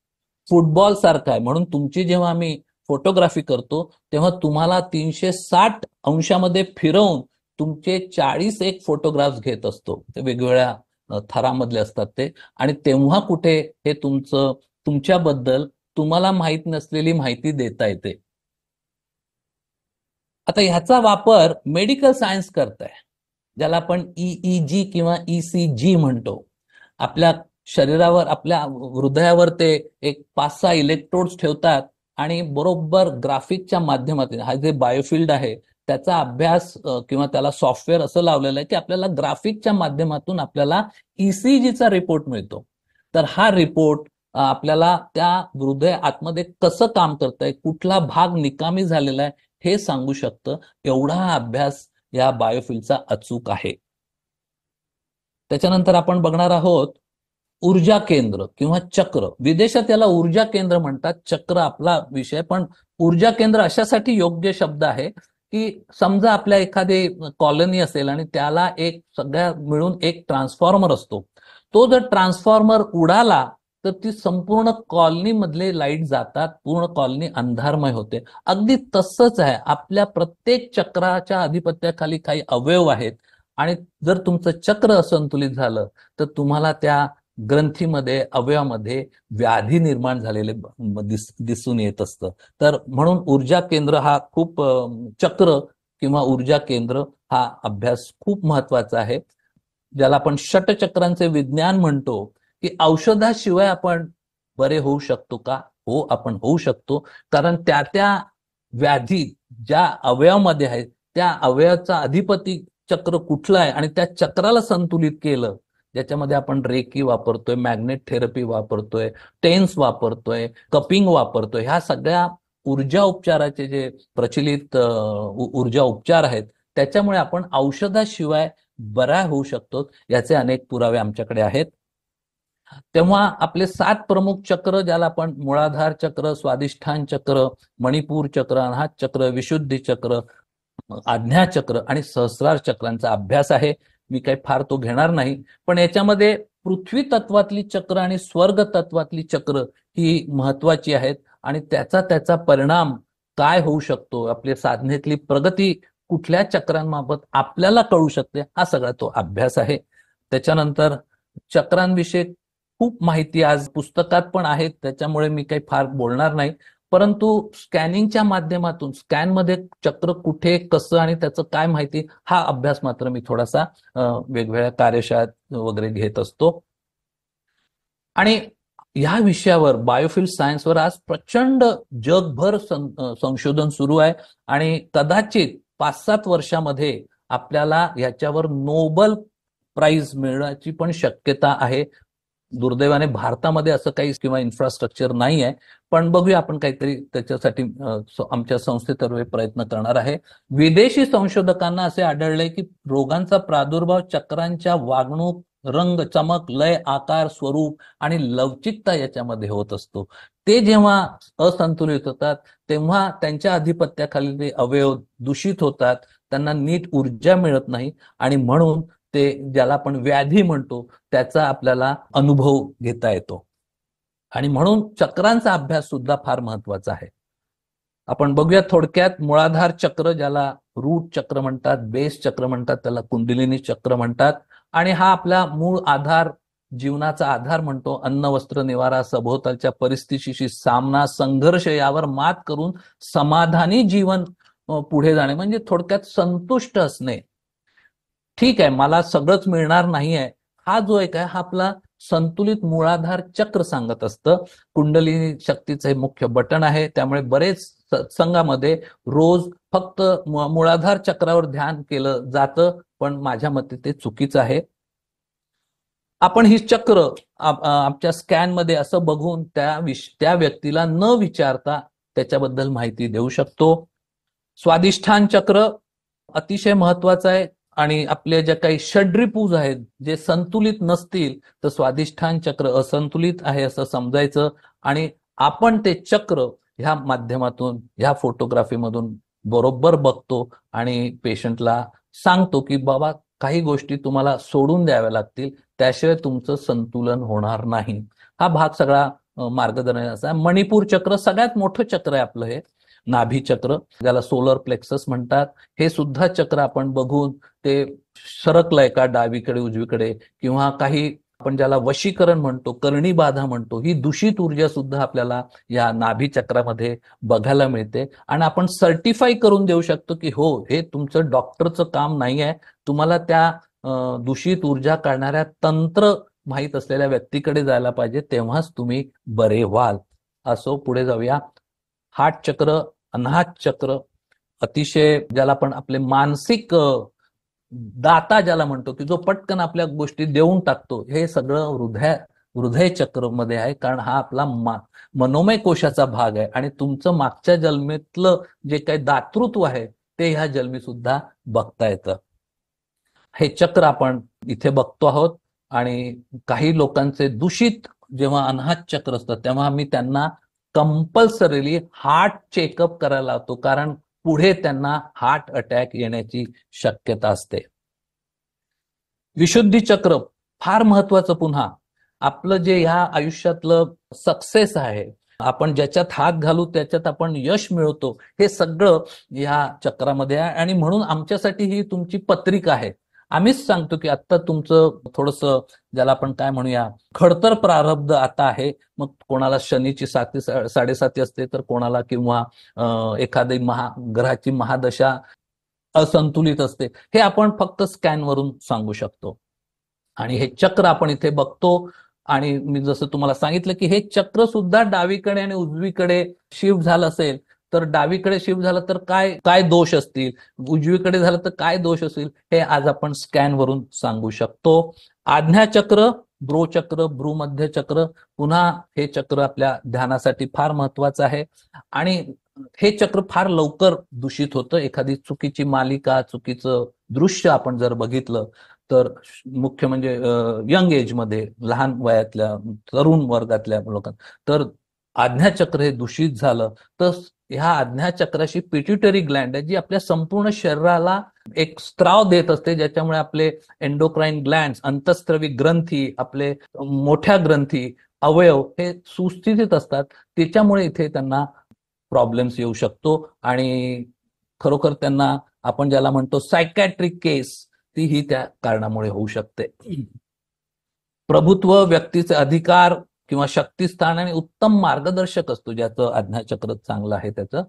फुटबॉल सारखं आहे. म्हणून तुमची जेव्हा आम्ही फोटोग्राफी करतो तेव्हा तुम्हाला 360 अंशामध्ये फिरवून तुमचे 40 एक फोटोग्राफ्स घेत असतो. ते वेगवेगळ्या थरामधले असतात ते. आणि तेव्हा कुठे हे तुमच्याबद्दल तुम्हाला माहित नसलेली माहिती देता येते. आता ह्याचा वापर मेडिकल सायन्स करताय, ज्याला आपण ईईजी किंवा ईसीजी म्हणतो. आपल्या शरीरावर, आपल्या हृदयावर ते एक 5-6 इलेक्ट्रोड्स ठेवतात आणि बरोबर ग्राफिकच्या माध्यमातून, हा जे बायोफिल्ड आहे त्याचा अभ्यास किंवा त्याला सॉफ्टवेअर असं लावलेलं आहे की आपल्याला ग्राफिकच्या माध्यमातून आपल्याला ईसीजीचा रिपोर्ट मिळतो. तर हा रिपोर्ट आपल्याला त्या हृदय आतमध्ये कसं काम करतंय, कुठला भाग निकामी झालेला आहे हे सांगू शकतं. एवढा हा अभ्यास या बायोफिल्डचा अचूक आहे. त्याच्यानंतर आपण बघणार आहोत ऊर्जा केंद्र किंवा चक्र. विदेशात याला ऊर्जा केंद्र म्हणतात, चक्र आपला विषय. पण ऊर्जा केंद्र अशासाठी योग्य शब्द आहे की समजा आपल्या एखादी कॉलनी असेल आणि त्याला एक सगळ्या मिळून एक ट्रान्सफॉर्मर असतो. तो जर ट्रान्सफॉर्मर उडाला तर ती संपूर्ण कॉलनी मधले लाईट जातात, पूर्ण कॉलनी अंधारमय होते. अगदी तसंच आहे, आपल्या प्रत्येक चक्राच्या अधिपत्याखाली काही अवयव आहेत आणि जर तुमचं चक्र असंतुलित झालं तर तुम्हाला त्या ग्रंथीमध्ये, अवयवामध्ये व्याधी निर्माण झालेले दिसून येत असतं. तर म्हणून ऊर्जा केंद्र हा खूप, चक्र किंवा ऊर्जा केंद्र हा अभ्यास खूप महत्वाचा आहे. ज्याला आपण षटचक्रांचे विज्ञान म्हणतो की औषधाशिवाय आपण बरे होऊ शकतो का? हो, आपण होऊ शकतो. कारण त्या व्याधी ज्या अवयवामध्ये आहेत त्या अवयवाचा अधिपती चक्र कुठलं आहे आणि त्या चक्राला संतुलित केलं, ज्याच्यामध्ये आपण रेकी वापरतोय, मॅग्नेट थेरपी वापरतोय, टेन्स वापरतोय, कपिंग वापरतोय, ह्या सगळ्या ऊर्जा उपचाराचे जे प्रचलित ऊर्जा उपचार आहेत त्याच्यामुळे आपण औषधाशिवाय बरा होऊ शकतो. याचे अनेक पुरावे आमच्याकडे आहेत. तेव्हा आपले 7 प्रमुख चक्र, ज्याला आपण मूळाधार चक्र, स्वादिष्ठान चक्र, मणिपूर चक्र, अनाहत चक्र, विशुद्धी चक्र, आज्ञा चक्र आणि सहस्रार चक्रांचा अभ्यास आहे. मी काही फार तो घेणार नाही, पण याच्यामध्ये पृथ्वी तत्वातली चक्र आणि स्वर्ग तत्वातली चक्र ही महत्वाची आहेत आणि त्याचा परिणाम काय होऊ शकतो, आपल्या साधनेतली प्रगती कुठल्या चक्रांमार्फत आपल्याला कळू शकते, हा सगळा तो अभ्यास आहे. त्याच्यानंतर चक्रांविषयी खूप माहिती आज पुस्तकात पण आहेत, त्याच्यामुळे मी काही फार बोलणार नाही. परंतु स्कॅनिंगच्या माध्यमातून स्कॅनमध्ये चक्र कुठे, कसं आणि त्याचं काय माहिती, हा अभ्यास मात्र मी थोडासा वेगवेगळ्या कार्यशाळेत वगैरे घेत असतो. आणि ह्या विषयावर, बायोफिल्ड सायन्सवर आज प्रचंड जगभर संशोधन सुरू आहे आणि कदाचित 5-7 वर्षामध्ये आपल्याला याच्यावर नोबल प्राइज मिळण्याची पण शक्यता आहे. दुर्दैवाने भारतामध्ये असं काही किंवा इन्फ्रास्ट्रक्चर नाही आहे, पण बघूया, आपण काहीतरी त्याच्यासाठी आमच्या संस्थेतर्फे प्रयत्न करणार आहे. विदेशी संशोधकांना असे आढळले की रोगांचा प्रादुर्भाव चक्रांच्या वागणूक, रंग, चमक, लय, आकार, स्वरूप आणि लवचिकता याच्यामध्ये होत असतो. ते जेव्हा असंतुलित होतात तेव्हा त्यांच्या अधिपत्याखाली ते अवयव दूषित होतात, त्यांना नीट ऊर्जा मिळत नाही आणि म्हणून ते, ज्याला आपण व्याधी म्हणतो, त्याचा आपल्याला अनुभव घेता येतो. आणि म्हणून चक्रांचा अभ्यास सुद्धा फार महत्वाचा आहे. आपण बघूया थोडक्यात. मूळाधार चक्र, ज्याला रूट चक्र म्हणतात, बेस चक्र म्हणतात, त्याला कुंडलिनी चक्र म्हणतात. आणि हा आपला मूळ आधार, जीवनाचा आधार म्हणतो. अन्न, वस्त्र, निवारा, सभोवतालच्या परिस्थितीशी सामना, संघर्ष यावर मात करून समाधानी जीवन पुढे जाणे, म्हणजे थोडक्यात संतुष्ट असणे. ठीक आहे, मला सगळंच मिळणार नाहीये, हा जो एक आहे हा आपला संतुलित मूळाधार चक्र सांगत असतं. कुंडलिनी शक्तीचं हे मुख्य बटन आहे. त्यामुळे बरेच सत्संगामध्ये रोज फक्त मूळाधार चक्रावर ध्यान केलं जातं, पण माझ्या मते ते चुकीचं आहे. आपण ही चक्र आमच्या स्कॅनमध्ये असं बघून त्या व्यक्तीला न विचारता त्याच्याबद्दल माहिती देऊ शकतो. स्वादिष्ठान चक्र अतिशय महत्वाचं आहे. आणि आपले जे काही षड्रिपूज आहेत जे संतुलित नसतील तर स्वादिष्ठान चक्र असंतुलित आहे असं समजायचं. आणि आपण ते चक्र ह्या माध्यमातून, ह्या फोटोग्राफीमधून बरोबर बघतो आणि पेशंटला सांगतो की बाबा काही गोष्टी तुम्हाला सोडून द्याव्या लागतील, त्याशिवाय तुमचं संतुलन होणार नाही. हा भाग सगळा मार्गदर्शनाचा. मणिपूर चक्र सगळ्यात मोठं चक्र आहे आपलं हे नाभी चक्र, ज्याला सोलर प्लेक्सस म्हणतात. हे सुद्धा चक्र आपण बघून ते सरकलंय का डावीकडे उजवीकडे, किंवा काही आपण ज्याला वशीकरण म्हणतो, करणी बाधा म्हणतो, ही दूषित ऊर्जा सुद्धा आपल्याला या नाभी चक्रामध्ये बघायला मिळते. आणि आपण सर्टिफाय करून देऊ शकतो की हो, हे तुमचं डॉक्टरचं काम नाही आहे, तुम्हाला त्या दूषित ऊर्जा काढणाऱ्या तंत्र माहीत असलेल्या व्यक्तीकडे जायला पाहिजे, तेव्हाच तुम्ही बरे व्हाल. असो, पुढे जाऊया. हार्ट चक्र, अनाहत चक्र, अतिशय ज्याला आपण आपले मानसिक दाता ज्याला म्हणतो, की जो पटकन आपल्या गोष्टी देऊन टाकतो, हे सगळं हृदय चक्र मध्ये आहे. कारण हा आपला मनोमय कोशाचा भाग आहे आणि तुमचं मागच्या जन्मेतलं जे काही दातृत्व आहे ते ह्या जन्मी सुद्धा बघता येतं. हे चक्र आपण इथे बघतो आहोत. आणि काही लोकांचे दूषित जेव्हा अनाहत चक्र असतं तेव्हा मी त्यांना कंपल्सरीली हार्ट चेकअप करायला लावतो, कारण पुढे त्यांना हार्ट अटॅक येण्याची शक्यता असते. विशुद्धी चक्र फार महत्वाचं. पुन्हा आपलं जे ह्या आयुष्यातलं सक्सेस आहे, आपण ज्याच्यात हात घालू त्याच्यात आपण यश मिळवतो, हे सगळं या चक्रामध्ये आहे. आणि म्हणून आमच्यासाठी ही तुमची पत्रिका आहे. आम्हीच सांगतो की आता तुमचं थोडंसं ज्याला आपण काय म्हणूया खडतर प्रारब्ध आता आहे. मग कोणाला शनीची 7-7.5 असते, तर कोणाला किंवा एखादी ग्रहाची महादशा असंतुलित असते. हे आपण फक्त स्कॅनवरून सांगू शकतो. आणि हे चक्र आपण इथे बघतो. आणि मी जसं तुम्हाला सांगितलं की हे चक्र सुद्धा डावीकडे आणि उजवीकडे शिफ्ट झालं असेल तर डावीकडे शिफ्ट झालं तर काय काय दोष असतील, उजवीकडे झालं तर काय दोष असतील, हे आज आपण स्कॅनवरून सांगू शकतो. आज्ञाचक्र, ब्रोचक्र, भ्रूमध्य चक्र, पुन्हा हे चक्र आपल्या ध्यानासाठी फार महत्वाचं आहे. आणि हे चक्र फार लवकर दूषित होतं. एखादी चुकीची मालिका, चुकीचं दृश्य आपण जर बघितलं तर, मुख्य म्हणजे यंग एजमध्ये, लहान वयातल्या तरुण वर्गातल्या लोकांना, तर आज्ञाचक्र हे दूषित झालं तर ह्या आज्ञाचक्राशी पिट्युटरी ग्लँड आहे, जी आपल्या संपूर्ण शरीराला एक स्त्राव देत असते, ज्याच्यामुळे आपले एंडोक्राइन ग्लँड्स, अंतस्त्रवी ग्रंथी, आपले मोठ्या ग्रंथी, अवयव हे सुस्थितीत असतात. त्याच्यामुळे इथे त्यांना प्रॉब्लेम्स येऊ शकतो. आणि खरोखर त्यांना आपण ज्याला म्हणतो सायकॅट्रिक केस, तीही त्या कारणामुळे होऊ शकते. प्रभुत्व, व्यक्तीचे अधिकार किंवा शक्तिस्थान आणि उत्तम मार्गदर्शक असतो, ज्याचं आज्ञाचक्र चांगलं आहे त्याचं.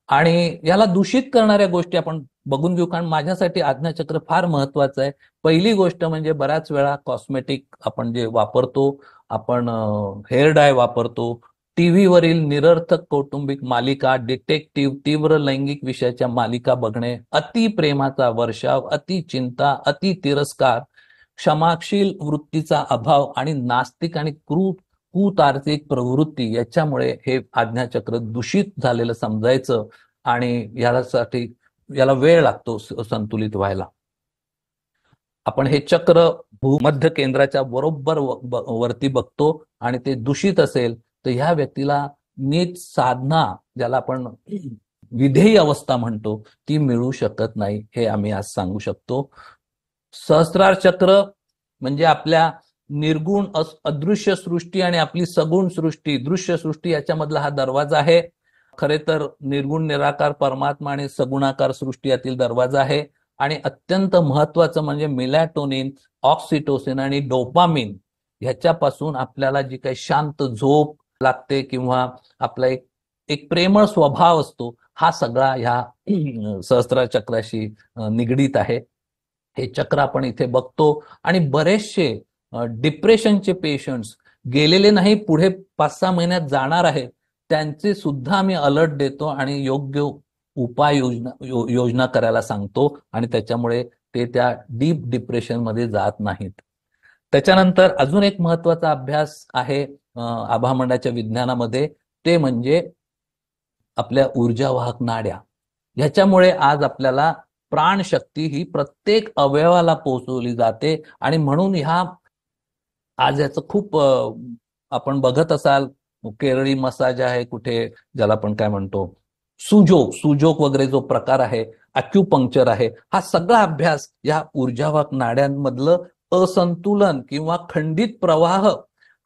आणि याला दूषित करणाऱ्या गोष्टी आपण बघून घेऊ, कारण माझ्यासाठी आज्ञाचक्र फार महत्वाचं आहे. पहिली गोष्ट म्हणजे बऱ्याच वेळा कॉस्मेटिक आपण जे वापरतो, आपण हेअर डाय वापरतो, टीव्हीवरील निरर्थक कौटुंबिक मालिका, डिटेक्टिव्ह, तीव्र लैंगिक विषयाच्या मालिका बघणे, अति प्रेमाचा वर्षाव, अति चिंता, अति तिरस्कार, क्षमाशील वृत्तीचा अभाव आणि नास्तिक आणि कुतार्किक प्रवृत्ती, याच्यामुळे हे आज्ञाचक्र दूषित झालेलं समजायचं. आणि याला वेळ लागतो संतुलित व्हायला. आपण हे चक्र भूमध्य केंद्राच्या बरोबर वरती बघतो आणि ते दूषित असेल तर ह्या व्यक्तीला नीट साधना, ज्याला आपण विधेयी अवस्था म्हणतो, ती मिळू शकत नाही, हे आम्ही आज सांगू शकतो. सहस्रार चक्र म्हणजे आपल्या निर्गुण अदृश्य सृष्टी आणि आपली सगुण सृष्टी, दृश्य सृष्टी, याच्यामधला हा दरवाजा आहे. खरे तर निर्गुण निराकार परमात्मा आणि सगुणाकार सृष्टी यातील दरवाजा आहे. आणि अत्यंत महत्वाचं म्हणजे मेलॅटोनिन, ऑक्सिटोसिन आणि डोपामिन, ह्याच्यापासून आपल्याला जी काही शांत झोप लागते किंवा आपला एक प्रेमळ स्वभाव असतो, हा सगळा ह्या सहस्रार चक्राशी निगडीत आहे. हे चक्र आपण इथे बघतो. आणि बरेचसे डिप्रेशनचे पेशंट्स गेलेले नाही, पुढे 5-6 महिन्यात जाणार आहेत, त्यांचे सुद्धा आम्ही अलर्ट देतो आणि योग्य योजना करायला सांगतो आणि त्याच्यामुळे ते त्या डीप डिप्रेशनमध्ये जात नाहीत. त्याच्यानंतर अजून एक महत्वाचा अभ्यास आहे आभामंडळाच्या विज्ञानामध्ये, ते म्हणजे आपल्या ऊर्जावाहक नाड्या. ह्याच्यामुळे आज आपल्याला प्राणशक्ती ही प्रत्येक अवयवाला पोहोचवली जाते आणि म्हणून आज याचं खूप आपण बघत असाल, केरळी मसाज आहे कुठे, ज्याला आपण काय म्हणतो सुजोक वगैरे जो प्रकार आहे, अॅक्युपंक्चर आहे, हा सगळा अभ्यास या ऊर्जावाहक नाड्यांमधलं असंतुलन किंवा खंडित प्रवाह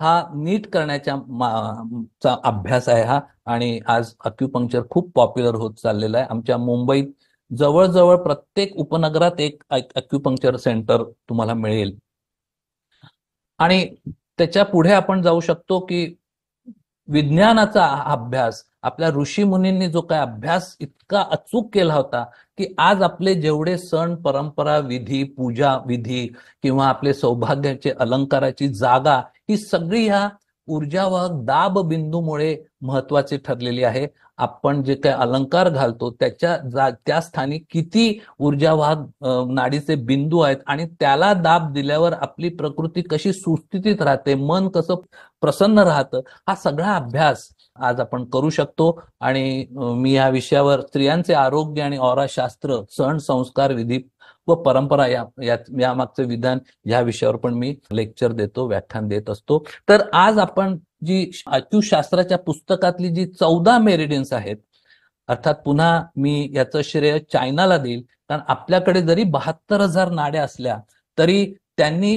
हा नीट करण्याचा अभ्यास आहे हा. आणि आज अॅक्युपंक्चर खूप पॉप्युलर होत चाललेलं आहे. आमच्या मुंबईत जवळजवळ प्रत्येक उपनगरात एक अॅक्युपंक्चर सेंटर तुम्हाला मिळेल. आणि त्याच्या पुढे आपण जाऊ शकतो की विज्ञानाचा अभ्यास, आपल्या ऋषी मुनींनी जो काय अभ्यास इतका अचूक केला होता की आज आपले जेवढे सण परंपरा विधी, पूजा विधी किंवा आपले सौभाग्याचे अलंकाराची जागा, ही सगळी ह्या ऊर्जावाहक दाब बिंदूमुळे महत्वाची ठरलेली आहे. आपण जे काही अलंकार घालतो त्या स्थानी किती ऊर्जावाहक नाडीचे बिंदू आहेत आणि त्याला दाब दिल्यावर आपली प्रकृती कशी सुस्थितीत राहते, मन कसं प्रसन्न राहतं, हा सगळा अभ्यास आज आपण करू शकतो. आणि मी या विषयावर स्त्रियांचे आरोग्य आणि ऑरा शास्त्र, सण संस्कार विधी व परंपरा यामागचे विधान या विषयावर पण मी लेक्चर देतो, व्याख्यान देत असतो. तर आज आपण जी अॅक्युशास्त्राच्या पुस्तकातली जी 14 मेरिडियन्स आहेत, अर्थात पुन्हा मी याचं श्रेय चायनाला देईल, कारण आपल्याकडे जरी 72,000 नाड्या असल्या तरी त्यांनी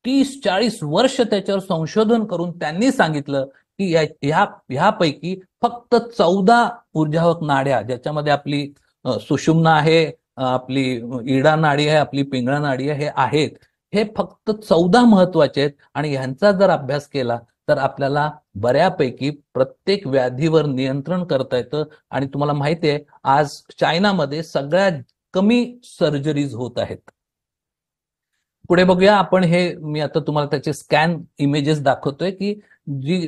30-40 वर्ष त्याच्यावर संशोधन करून त्यांनी सांगितलं की ह्यापैकी फक्त 14 ऊर्जावाहक नाड्या, ज्याच्यामध्ये आपली सुषुम्ना आहे, आपली इडा नाडी आहे, आपली पिंगळा नाडी आहे, हे आहेत, हे फक्त 14 महत्वाचे आहेत. आणि ह्यांचा जर अभ्यास केला तर आपल्याला बऱ्यापैकी प्रत्येक व्याधीवर नियंत्रण करता येतं. आणि तुम्हाला माहिती आहे, आज चायनामध्ये सगळ्यात कमी सर्जरीज होत आहेत. पुढे बघूया आपण, मी आता तुम्हाला त्याचे स्कॅन इमेजेस दाखवतोय की जी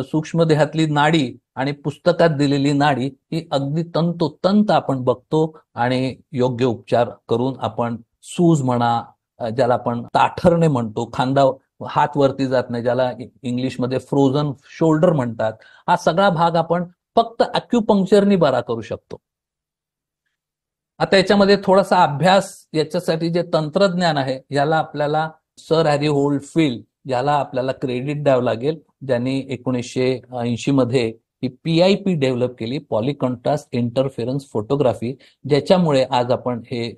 सूक्ष्म देहातली नाडी आणि पुस्तकात दिलेली नाडी ही अगदी तंतोतंत आपण बघतो आणि योग्य उपचार करून आपण सूज म्हणा, ज्याला आपण ताठरणे म्हणतो, खांदा हात वरती जात नाही, ज्याला इंग्लिशमध्ये फ्रोझन शोल्डर म्हणतात, हा सगळा भाग आपण फक्त अॅक्युपंक्चरनी बरा करू शकतो. आता याच्यामध्ये थोडासा अभ्यास, याच्यासाठी जे तंत्रज्ञान आहे याला आपल्याला सर हॅरी होल्डफील्ड याला आपल्याला क्रेडिट द्यावं लागेल, ज्यांनी 1980 मध्ये ही PIP डेव्हलप केली, पॉलीकॉन्ट्रास्ट इंटरफेरन्स फोटोग्राफी, ज्याच्यामुळे आज आपण हे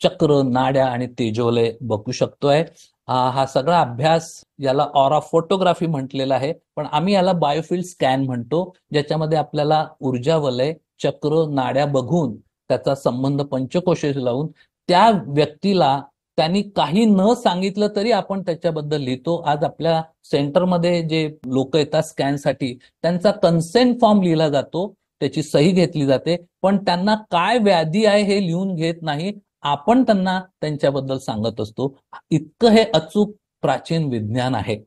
चक्र, नाड्या आणि तेजोलय बघू शकतोय. हा सगळा अभ्यास याला ऑरा फोटोग्राफी म्हटलेला आहे, पण आम्ही याला बायोफिल्ड स्कॅन म्हणतो, ज्याच्यामध्ये आपल्याला ऊर्जा वलय, चक्र, नाड्या बघून त्याचा संबंध पंचकोशाशी लावून त्या व्यक्तीला त्यांनी काही न सांगितलं तरी आपण त्याच्याबद्दल लिहितो. आज आपल्या सेंटरमध्ये जे लोक येतात स्कॅनसाठी, त्यांचा कन्सेंट फॉर्म लिहिला जातो, त्याची सही घेतली जाते, पण त्यांना काय व्याधी आहे हे लिहून घेत नाही, आपण त्यांना त्यांच्याबद्दल सांगत असतो. इतकं हे अचूक प्राचीन विज्ञान आहे.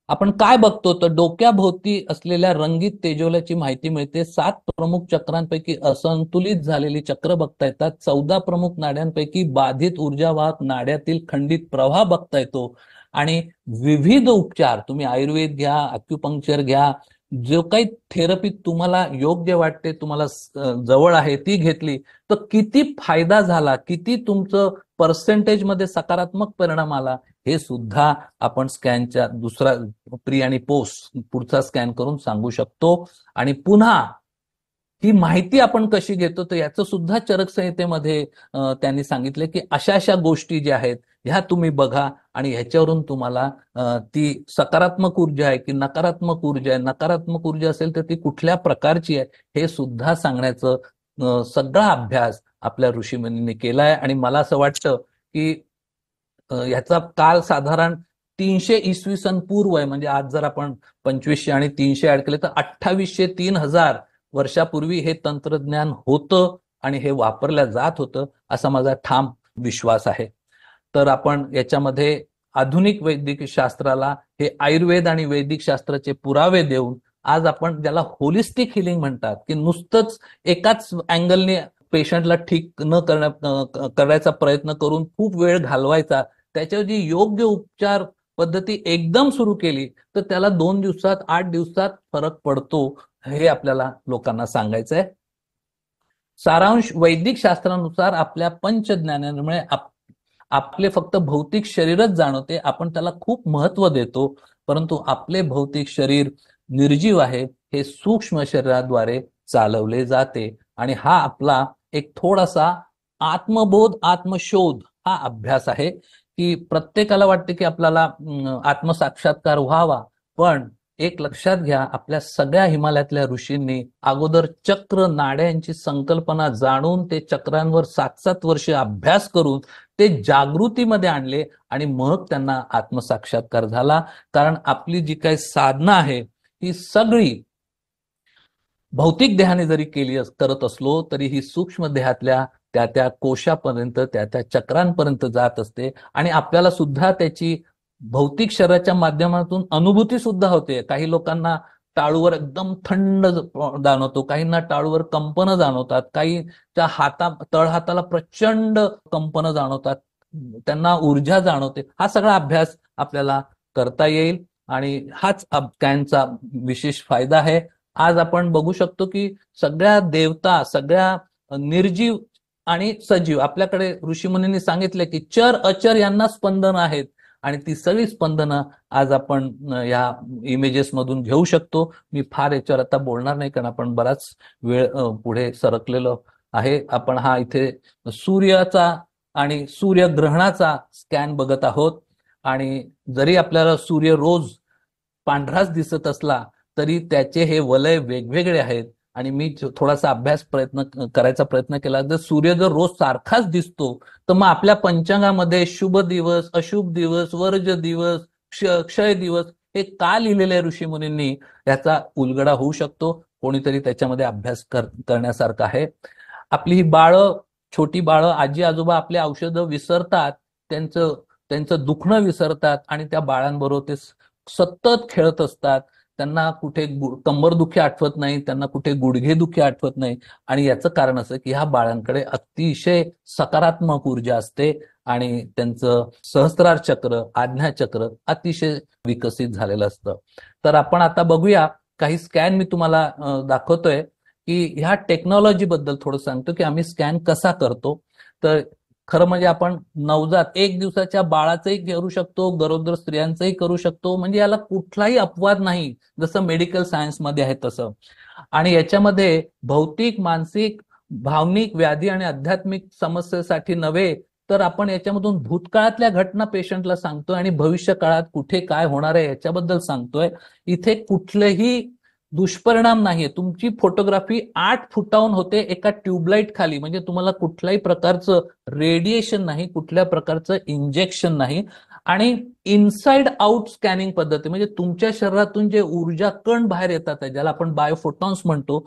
आपण काय बघतो तर डोक्याभोवती असलेल्या रंगीत तेजोल्याची माहिती मिळते. 7 प्रमुख चक्रांपैकी असंतुलित झालेली चक्र बघता येतात. 14 प्रमुख नाड्यांपैकी बाधित ऊर्जावाहक नाड्यातील खंडित प्रवाह बघता येतो. आणि विविध उपचार, तुम्ही आयुर्वेद घ्या, अॅक्युपंक्चर घ्या, जो काही थेरपी तुम्हाला योग्य वाटते, तुम्हाला जवळ आहे, ती घेतली तर किती फायदा झाला, किती तुमचं पर्सेंटेज मध्ये सकारात्मक परिणाम आला, हे सुद्धा आपण स्कॅनच्या दुसरा प्री आणि पोस्ट पुढचा स्कॅन करून सांगू शकतो. आणि पुन्हा ही माहिती आपण कशी घेतो तर याचं सुद्धा चरक संहितेमध्ये त्यांनी सांगितले की अशा गोष्टी ज्या आहेत ह्या तुम्ही बघा आणि ह्याच्यावरून तुम्हाला ती सकारात्मक ऊर्जा आहे की नकारात्मक ऊर्जा आहे, नकारात्मक ऊर्जा असेल तर ती कुठल्या प्रकारची आहे हे सुद्धा सांगण्याचं सगळा अभ्यास आपल्या ऋषीमुनींनी केलाय. आणि मला असं वाटतं की ह्याचा काल साधारण 300 इसवी सन पूर्व आहे. म्हणजे आज जर आपण 2500 आणि 300 ऍड केले तर 2800-3000 वर्षापूर्वी हे तंत्रज्ञान होतं आणि हे वापरल्या जात होतं, असा माझा ठाम विश्वास आहे. तर आपण याच्यामध्ये आधुनिक वैद्यकीय शास्त्राला हे आयुर्वेद आणि वैदिक शास्त्राचे पुरावे देऊन आज आपण ज्याला होलिस्टिक हिलिंग म्हणतात, की नुसतंच एकाच अँगलने पेशंटला ठीक न करण्याचा प्रयत्न करून खूप वेळ घालवायचा, त्याच्यावर जी योग्य उपचार पद्धती एकदम सुरू केली तर त्याला 2 दिवसात 8 दिवसात फरक पडतो, हे आपल्याला लोकांना सांगायचं आहे. सारांश, वैदिक शास्त्रानुसार आपल्या पंचज्ञानामुळे आपले फक्त भौतिक शरीरच जाणवते, आपण त्याला खूप महत्व देतो, परंतु आपले भौतिक शरीर निर्जीव आहे, हे सूक्ष्म शरीराद्वारे चालवले जाते. आणि हा आपला एक थोडासा आत्मबोध, आत्मशोध हा अभ्यास आहे, की प्रत्येकाला वाटते की आपल्याला आत्मसाक्षात्कार व्हावा, पण एक लक्षात घ्या, आपल्या सगळ्या हिमालयातल्या ऋषींनी अगोदर चक्र नाड्यांची संकल्पना जाणून ते चक्रांवर 7-7 वर्ष अभ्यास करून ते जागृतीमध्ये आणले आणि मग त्यांना आत्मसाक्षात्कार झाला. कारण आपली जी काही साधना आहे ही सगळी भौतिक देहाने जरी करत असलो तरी ही सूक्ष्म देहातल्या त्या त्या कोशापर्यंत, त्या त्या चक्रांपर्यंत जात असते आणि आपल्याला सुद्धा त्याची भौतिक शरीराच्या माध्यमातून अनुभूती सुद्धा होते. काही लोकांना टाळूवर एकदम थंड जाणवतो, काहींना टाळूवर कंपनं जाणवतात, काहीच्या तळहाताला प्रचंड कंपनं जाणवतात, त्यांना ऊर्जा जाणवते. हा सगळा अभ्यास आपल्याला करता येईल आणि हाच स्कॅनचा विशेष फायदा आहे. आज आपण बघू शकतो की सगळ्या देवता, सगळ्या निर्जीव आणि सजीव, आपल्याकडे ऋषीमुनींनी सांगितले की चर अचर यांना स्पंदन आहेत आणि ती सगळी स्पंदनं आज आपण या इमेजेस मधून घेऊ शकतो. मी फार याच्यावर आता बोलणार नाही कारण आपण बराच वेळ पुढे सरकलेलो आहे. आपण हा इथे सूर्याचा आणि सूर्यग्रहणाचा स्कॅन बघत आहोत आणि जरी आपल्याला सूर्य रोज पांढराच दिसत असला तरी त्याचे हे वलय वेगवेगळे आहेत. आणि मी थोडासा करायचा प्रयत्न केला, सूर्य जर रोज सारखाच दिसतो तर मग आपल्या पंचांगामध्ये शुभ दिवस, अशुभ दिवस, वर्ज दिवस, क्षय दिवस हे का लिहिलेले ऋषीमुनींनी याचा उलगडा होऊ शकतो. कोणीतरी त्याच्यामध्ये अभ्यास करण्यासारखा आहे. आपली ही छोटी बाळं, आजी आजोबा आपले औषधं विसरतात, त्यांचं दुखणं विसरतात आणि त्या बाळांबरोबर ते सतत खेळत असतात. त्यांना कुठे कंबरदुखी आठवत नाही, त्यांना कुठे गुडघेदुखी आठवत नाही. आणि याचं कारण असं की ह्या बाळांकडे अतिशय सकारात्मक ऊर्जा असते आणि त्यांचं सहस्त्रार चक्र, आज्ञा चक्र अतिशय विकसित झालेलं असतं. तर आपण आता बघूया काही स्कॅन मी तुम्हाला दाखवतोय की ह्या टेक्नॉलॉजी बद्दल थोडं सांगतो की आम्ही स्कॅन कसा करतो. तर खरं म्हणजे आपण नवजात 1 दिवसाच्या बाळाचंही करू शकतो, गरोदर स्त्रियांचंही करू शकतो, म्हणजे याला कुठलाही अपवाद नाही, जसं मेडिकल सायन्समध्ये आहे तसं. आणि याच्यामध्ये भौतिक, मानसिक, भावनिक व्याधी आणि आध्यात्मिक समस्येसाठी नव्हे तर आपण याच्यामधून भूतकाळातल्या घटना पेशंटला सांगतोय आणि भविष्य काळात कुठे काय होणार आहे याच्याबद्दल सांगतोय. इथे कुठलेही दुष्परिणाम नाहीये. तुमची फोटोग्राफी 8 फुटाहून होते एका ट्यूबलाईट खाली, म्हणजे तुम्हाला कुठल्याही प्रकारचं रेडिएशन नाही, कुठल्या प्रकारचं इंजेक्शन नाही. आणि इनसाइड आउट स्कॅनिंग पद्धती, म्हणजे तुमच्या शरीरातून जे ऊर्जा कण बाहेर येतात ज्याला आपण बायोफोटॉन्स म्हणतो,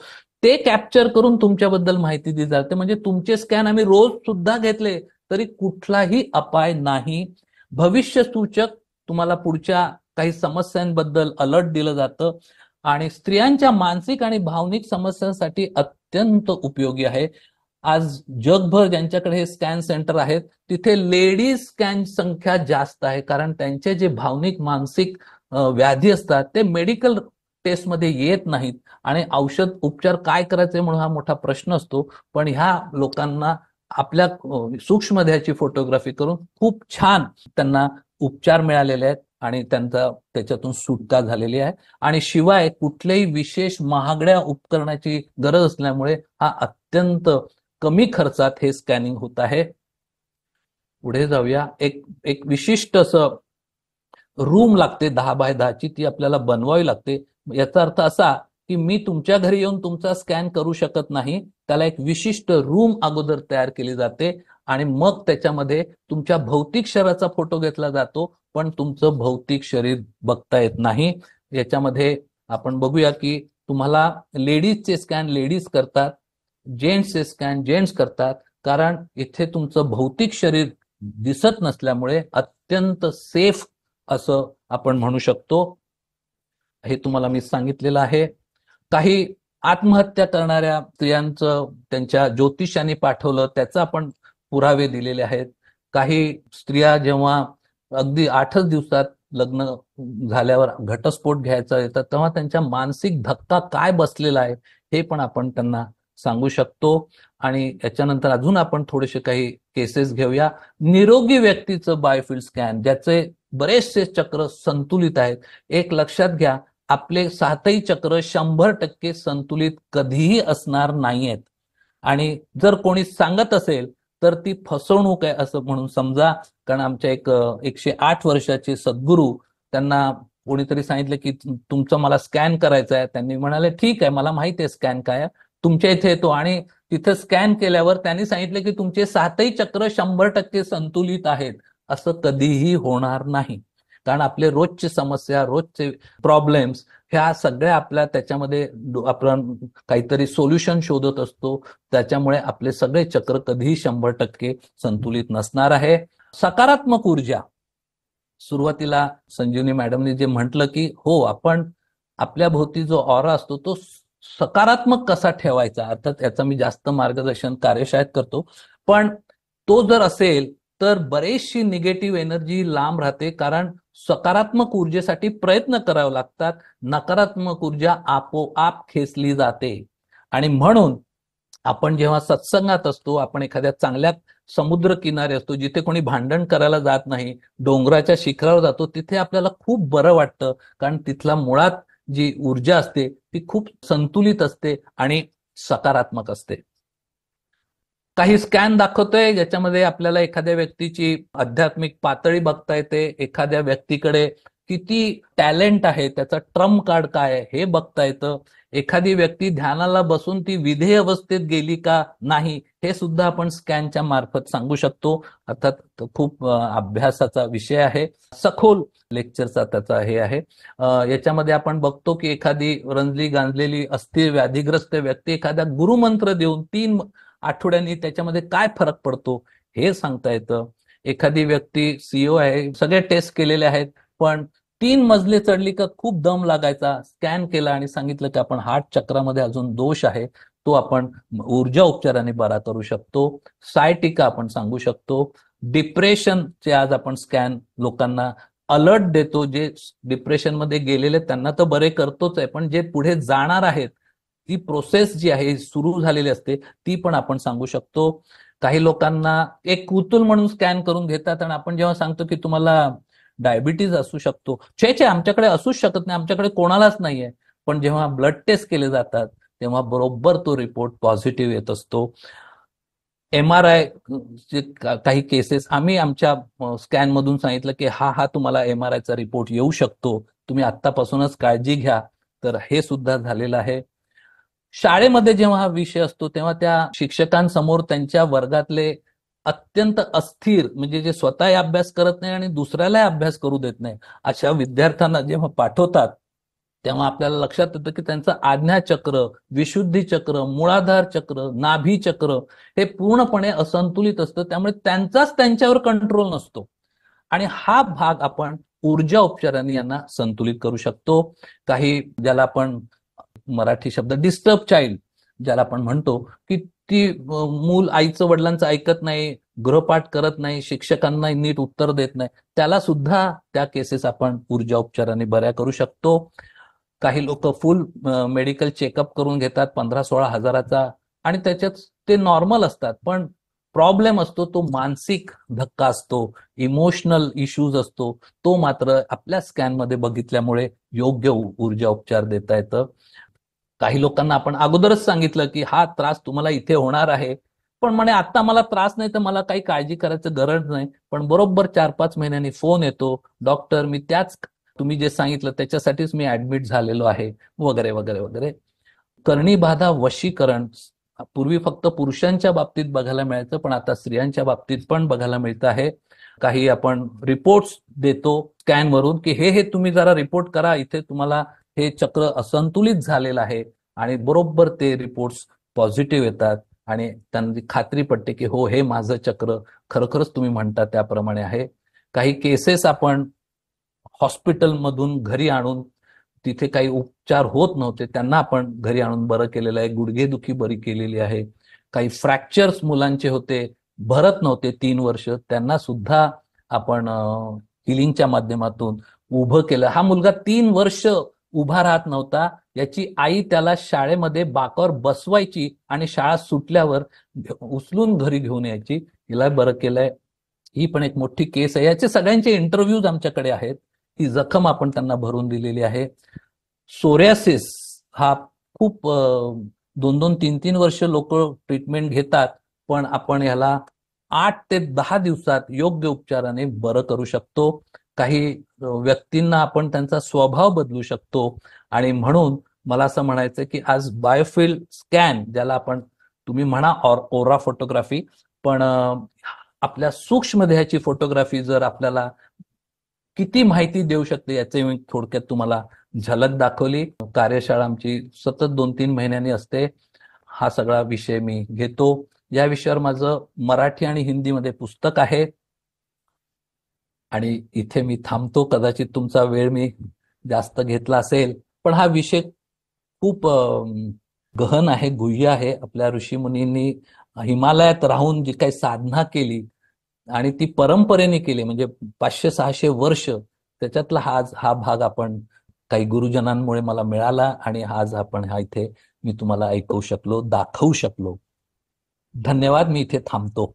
ते कॅप्चर करून तुमच्याबद्दल माहिती दिली जाते. म्हणजे तुमचे स्कॅन आम्ही रोज सुद्धा घेतले तरी कुठलाही अपाय नाही. भविष्य सूचक तुम्हाला पुढच्या काही समस्यांबद्दल अलर्ट दिलं जातं आणि स्त्रियांच्या मानसिक आणि भावनिक समस्यांसाठी अत्यंत उपयोगी आहे. आज जगभर ज्यांच्याकडे हे स्कॅन सेंटर आहेत तिथे लेडीज स्कॅन संख्या जास्त आहे, कारण त्यांचे जे भावनिक मानसिक व्याधी असतात ते मेडिकल टेस्टमध्ये येत नाहीत आणि औषध उपचार काय करायचे म्हणून हा मोठा प्रश्न असतो. पण ह्या लोकांना आपल्या सूक्ष्म देहाची फोटोग्राफी करून खूप छान त्यांना उपचार मिळालेले आहेत आणि त्याच्यातून सुटका झालेली आहे. आणि शिवाय कुठल्याही विशेष महागड्या उपकरणाची गरज असल्यामुळे हा अत्यंत कमी खर्चात हे स्कॅनिंग होत आहे. पुढे जाऊया. एक विशिष्ट असं रूम लागते 10 बाय 10 ची, ती आपल्याला बनवावी लागते. याचा अर्थ असा की मी तुमच्या घरी येऊन तुमचा स्कॅन करू शकत नाही, त्याला एक विशिष्ट रूम अगोदर तयार केली जाते आणि मग त्याच्यामध्ये तुमच्या भौतिक शरीराचा फोटो घेतला जातो, पण तुमचं भौतिक शरीर बघता येत नाही. याच्यामध्ये आपण बघूया की तुम्हाला लेडीजचे स्कॅन लेडीज करतात, जेंट्सचे स्कॅन जेंट्स करतात, कारण इथे तुमचं भौतिक शरीर दिसत नसल्यामुळे अत्यंत सेफ असं आपण म्हणू शकतो. हे तुम्हाला मी सांगितलेलं आहे. काही आत्महत्या करणाऱ्या स्त्रियांचं त्यांच्या ज्योतिषाने पाठवलं, त्याचं आपण पुरावे दिलेले आहेत. काही स्त्रिया जेव्हा अगदी 8च दिवसात लग्न झाल्यावर घटस्फोट घ्यायचा येतात, तेव्हा त्यांच्या मानसिक धक्का काय बसलेला आहे हे पण आपण त्यांना सांगू शकतो. आणि याच्यानंतर अजून आपण थोडेसे काही केसेस घेऊया. निरोगी व्यक्तीचं बायोफिल्ड स्कॅन, ज्याचे बरेचसे चक्र संतुलित आहेत. एक लक्षात घ्या, आपले 7ही चक्र 100% संतुलित कधीही असणार नाहीयेत. आणि जर कोणी सांगत असेल तर ती फसवणूक आहे असं म्हणून समजा. कारण आमच्या एक 108 वर्षाचे सद्गुरू, त्यांना कोणीतरी सांगितलं की तुमचं मला स्कॅन करायचं आहे. त्यांनी म्हणाले ठीक आहे, मला माहिती आहे स्कॅन काय आहे, तुमच्या इथे येतो. आणि तिथं स्कॅन केल्यावर त्यांनी सांगितलं की तुमचे 7ही चक्र 100% संतुलित आहेत. असं कधीही होणार नाही. कारण आपले रोजचे समस्या, रोजचे प्रॉब्लेम्स, ह्या सगळ्या आपल्या त्याच्यामध्ये आपण काहीतरी सोल्युशन शोधत असतो. त्याच्यामुळे आपले सगळे चक्र कधीही 100% संतुलित नसणार आहे. सकारात्मक ऊर्जा, सुरुवातीला संजीवनी मॅडमने जे म्हटलं की हो, आपण आपल्या भोवती जो ऑरा असतो तो सकारात्मक कसा ठेवायचा, अर्थात याचं मी जास्त मार्गदर्शन कार्यशाळेत करतो. पण तो जर असेल तर बरेचशी निगेटिव्ह एनर्जी लांब राहते. कारण सकारात्मक ऊर्जेसाठी प्रयत्न करावे लागतात, नकारात्मक ऊर्जा आपोआप खेचली जाते. आणि म्हणून आपण जेव्हा सत्संगात असतो, आपण एखाद्या चांगल्या समुद्र किनारे असतो, जिथे कोणी भांडण करायला जात नाही, डोंगराच्या शिखरावर जातो, तिथे आपल्याला खूप बरं वाटतं. कारण तिथला मुळात जी ऊर्जा असते ती खूप संतुलित असते आणि सकारात्मक असते. काही स्कॅन दाखवतोय ज्याच्यामध्ये आपल्याला एखाद्या व्यक्तीची आध्यात्मिक पातळी बघता येते, एखाद्या व्यक्तीकडे किती टॅलेंट आहे, त्याचा ट्रम्प कार्ड काय आहे हे बघता येतं. एखादी व्यक्ती ध्यानाला बसून ती विधेय अवस्थेत गेली का नाही हे सुद्धा आपण स्कॅनच्या मार्फत सांगू शकतो. अर्थात खूप अभ्यासाचा विषय आहे, सखोल लेक्चरचा त्याचा हे आहे. याच्यामध्ये आपण बघतो की एखादी रंजली गांजलेली अस्थिर व्याधीग्रस्त व्यक्ती एखादा गुरुमंत्र देऊन 3 आठवड्यांनी त्याच्यामध्ये काय फरक पडतो हे सांगता येतं. एखादी व्यक्ती सीईओ आहे, सगळे टेस्ट केलेले आहेत, पण 3 मजले चढली का खूप दम लागायचा, स्कॅन केला आणि सांगितलं की आपण हार्ट चक्रामध्ये अजून दोष आहे, तो आपण ऊर्जा उपचाराने बरा करू शकतो. सायटिका आपण सांगू शकतो. डिप्रेशनचे आज आपण स्कॅन लोकांना अलर्ट देतो. जे डिप्रेशनमध्ये गेलेले त्यांना तर बरे करतोच आहे, पण जे पुढे जाणार आहेत ती प्रोसेस जी आहे सुरू झालेली असते ती पण आपण सांगू शकतो. काही लोकांना एक कुतूल म्हणून स्कॅन करून घेतात आणि आपण जेव्हा सांगतो की तुम्हाला डायबिटीज असू शकतो, छे आमच्याकडे असूच शकत नाही, आमच्याकडे कोणालाच नाहीये. पण जेव्हा ब्लड टेस्ट केले जातात तेव्हा बरोबर तो रिपोर्ट पॉझिटिव्ह येत असतो. MRI चे काही केसेस आम्ही आमच्या स्कॅन मधून सांगितलं की हा तुम्हाला MRI चा रिपोर्ट येऊ शकतो, तुम्ही आत्तापासूनच काळजी घ्या. तर हे सुद्धा झालेलं आहे. शाळेमध्ये जेव्हा हा विषय असतो तेव्हा त्या शिक्षकांसमोर त्यांच्या वर्गातले अत्यंत अस्थिर, म्हणजे जे स्वतःही अभ्यास करत नाही आणि दुसऱ्यालाही अभ्यास करू देत नाही, अशा विद्यार्थ्यांना जेव्हा पाठवतात तेव्हा आपल्याला लक्षात येतं की त्यांचं आज्ञाचक्र, विशुद्धी चक्र, मूळाधार चक्र, नाभी चक्र हे पूर्णपणे असंतुलित असतं. त्यामुळे त्यांचाच त्यांच्यावर कंट्रोल नसतो. आणि हा भाग आपण ऊर्जा उपचारांनी यांना संतुलित करू शकतो. काही ज्याला आपण मराठी शब्द डिस्टर्ब चाइल्ड ज्याला आपण म्हणतो की ती मूल आईचं वडिलांचं ऐकत नाही, गृहपाठ करत नाही, शिक्षकांना नीट उत्तर देत नाही, त्याला सुद्धा त्या केसेस आपण ऊर्जा उपचाराने बऱ्या करू शकतो. काही लोक फुल मेडिकल चेकअप करून घेतात 15-16 हजाराचा आणि त्याच्यात ते नॉर्मल असतात, पण प्रॉब्लेम असतो तो मानसिक धक्का असतो, इमोशनल इश्यूज असतो, तो मात्र आपल्या स्कॅनमध्ये बघितल्यामुळे योग्य ऊर्जा उपचार देता येतं. काही लोकांना आपण अगोदरच सांगितलं की हा त्रास तुम्हाला इथे होणार आहे, पण म्हणे आता मला त्रास नाही तर मला काही काळजी करायची गरज नाही, पण बरोबर 4-5 महिन्यांनी फोन येतो, डॉक्टर मी त्याच तुम्ही जे सांगितलं त्याच्यासाठीच मी ऍडमिट झालेलो आहे, वगैरे वगैरे वगैरे. करणी बाधा वशीकरण पूर्वी फक्त पुरुषांच्या बाबतीत बघायला मिळायचं, पण आता स्त्रियांच्या बाबतीत पण बघायला मिळतं आहे. काही आपण रिपोर्ट्स देतो स्कॅनवरून की हे तुम्ही जरा रिपोर्ट करा, इथे तुम्हाला हे चक्र असंतुलित झालेलं आहे, आणि बरोबर ते रिपोर्ट्स पॉझिटिव्ह येतात आणि त्यांना खात्री पडते की हो, हे माझं चक्र खरोखरच तुम्ही म्हणता त्याप्रमाणे आहे. काही केसेस आपण हॉस्पिटलमधून घरी आणून, तिथे काही उपचार होत नव्हते त्यांना आपण घरी आणून बरं केलेलं आहे. गुडघेदुखी बरी केलेली आहे. काही फ्रॅक्चर्स मुलांचे होते, भरत नव्हते 3 वर्ष, त्यांना सुद्धा आपण हिलिंगच्या माध्यमातून उभं केलं. हा मुलगा 3 वर्ष उभा राहत नव्हता. याची आई त्याला शाळेमध्ये बाकावर बसवायची आणि शाळा सुटल्यावर उचलून घरी घेऊन यायची. हिला बरं केलंय. ही पण एक मोठी केस आहे. याचे सगळ्यांचे इंटरव्ह्यूज आमच्याकडे आहेत. ही जखम आपण त्यांना भरून दिलेली आहे. सोरियासिस हा खूप 2-2, 3-3 वर्ष लोक ट्रीटमेंट घेतात, पण आपण ह्याला 8 ते 10 दिवसात योग्य उपचाराने बरं करू शकतो. काही व्यक्तींना आपण त्यांचा स्वभाव बदलू शकतो. आणि म्हणून मला असं म्हणायचं की आज बायोफिल्ड स्कॅन, ज्याला आपण तुम्ही म्हणा ओरा फोटोग्राफी, पण आपल्या सूक्ष्मदेहाची फोटोग्राफी जर आपल्याला किती माहिती देऊ शकते याचे मी थोडक्यात तुम्हाला झलक दाखवली. कार्यशाळा आमची सतत 2-3 महिन्यांनी असते. हा सगळा विषय मी घेतो. या विषयावर माझं मराठी आणि हिंदीमध्ये पुस्तक आहे. आणि इथे मी थांबतो. कदाचित तुमचा वेळ मी जास्त घेतला असेल, पण हा विषय खूप गहन आहे, गुह्य आहे. आपल्या ऋषीमुनींनी हिमालयात राहून जी काही साधना केली आणि ती परंपरेने केली, म्हणजे 500-600 वर्ष, त्याच्यातला हा भाग आपण काही गुरुजनांमुळे मला मिळाला आणि आज आपण हा इथे मी तुम्हाला ऐकवू शकलो, दाखवू शकलो. धन्यवाद. मी इथे थांबतो.